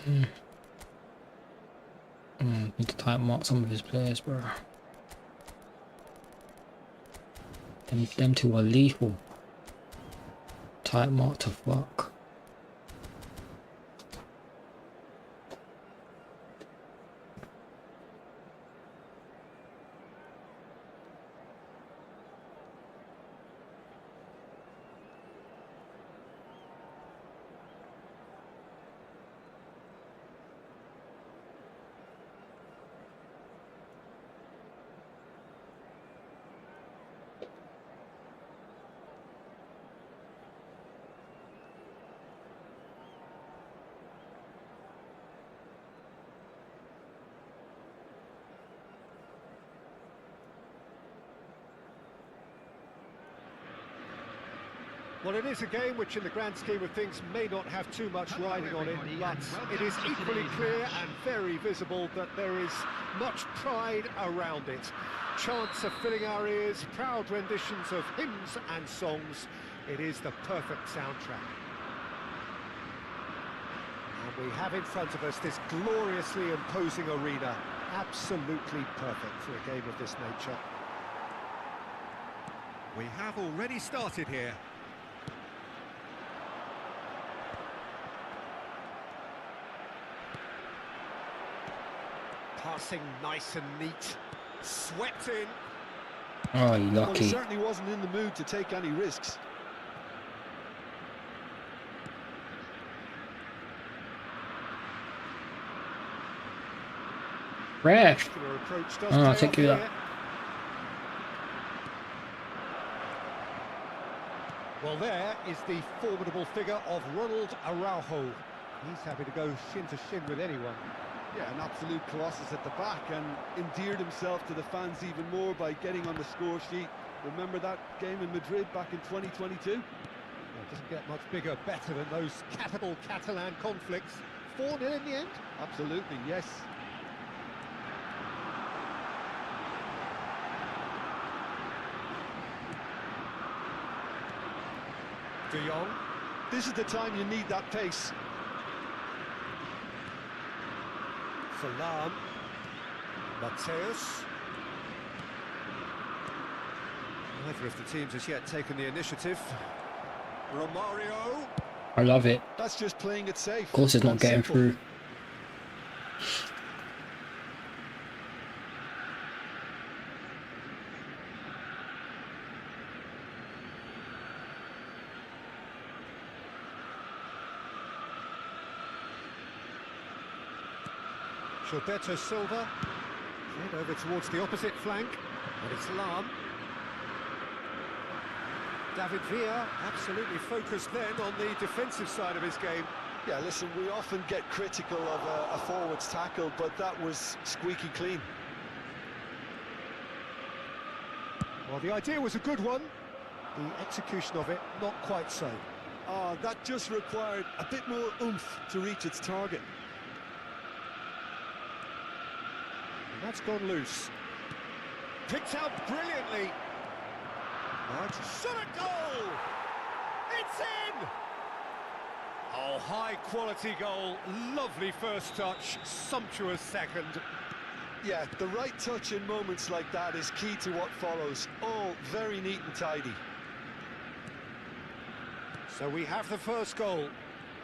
Need to tight mark some of his players, bro. Them two are lethal. Tight mark to fuck. Well, it is a game which in the grand scheme of things may not have too much riding on it, but it is equally clear and very visible that there is much pride around it. Chants are filling our ears, proud renditions of hymns and songs. It is the perfect soundtrack. And we have in front of us this gloriously imposing arena. Absolutely perfect for a game of this nature. We have already started here. Passing nice and neat, swept in. Oh, you Well, he lucky. certainly wasn't in the mood to take any risks. Fresh. Particular approach does Oh, I'll pay take off you that. here. Well, there is the formidable figure of Ronald Araujo. He's happy to go shin to shin with anyone. Yeah, an absolute colossus at the back, and endeared himself to the fans even more by getting on the score sheet. Remember that game in Madrid back in 2022? Well, it doesn't get much bigger, better than those capital Catalan conflicts. 4-0 in the end. Absolutely, yes. De Jong. This is the time you need that pace. Salam. Mateus. Neither of the teams has yet taken the initiative. Romario. I love it. That's just playing it safe. Of course it's not And getting simple. through. Gilberto Silva. Head over towards the opposite flank. And it's Lam. David Villa absolutely focused then on the defensive side of his game. Yeah, listen, we often get critical of a forward's tackle, but that was squeaky clean. Well, the idea was a good one. The execution of it, not quite so. That just required a bit more oomph to reach its target. And that's gone loose. Picked out brilliantly. Right. Shot a goal! It's in! Oh, high-quality goal. Lovely first touch, sumptuous second. Yeah, the right touch in moments like that is key to what follows. All very neat and tidy. So we have the first goal.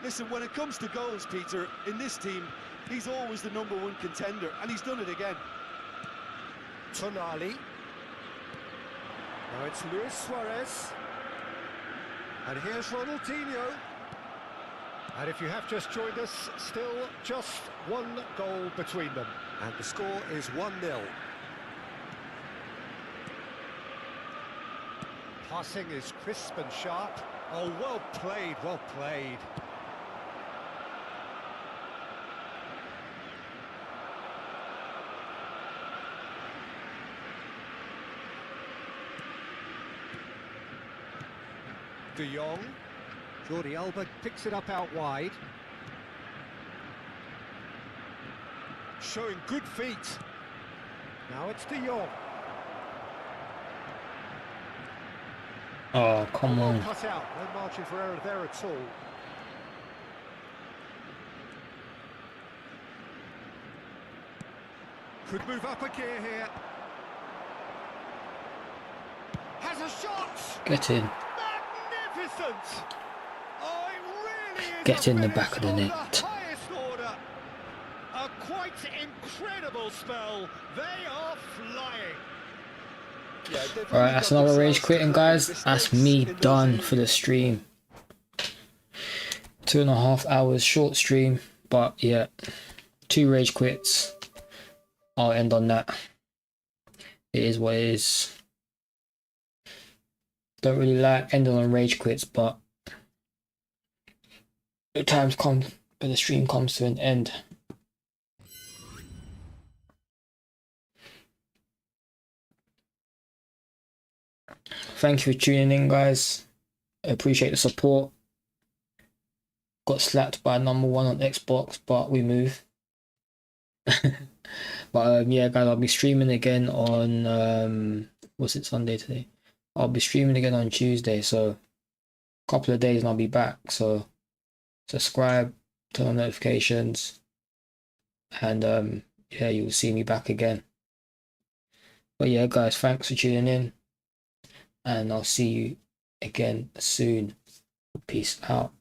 Listen, when it comes to goals, Peter, in this team, he's always the #1 contender, and he's done it again. Tonali. Now it's Luis Suarez. And here's Ronaldinho. And if you have just joined us, still just one goal between them. And the score is 1-0. Passing is crisp and sharp. Oh, well played, well played. De Jong. Jordi Alba picks it up out wide. Showing good feet. Now it's De Jong. Oh, come Well on. cut out, no margin for error there at all. Could move up a gear here. Has a shot. Get in. Magnificent. Oh, it really is Get a in the finish back of the of net. the highest order. A quite incredible spell. They are flying. Yeah, they've Alright, really that's got another rage themselves quitting, to guys. mistakes That's me in those done areas. for the stream. 2.5 hours short stream, but yeah, 2 rage quits. I'll end on that. It is what it is. Don't really like ending on rage quits, but the times come when the stream comes to an end. Thank you for tuning in, guys. I appreciate the support. Got slapped by number 1 on Xbox, but we move. But yeah, guys, I'll be streaming again on what's it, Sunday today? I'll be streaming again on Tuesday, so a couple of days and I'll be back. So subscribe, turn on notifications, and yeah, you'll see me back again. But yeah, guys, thanks for tuning in, and I'll see you again soon. Peace out.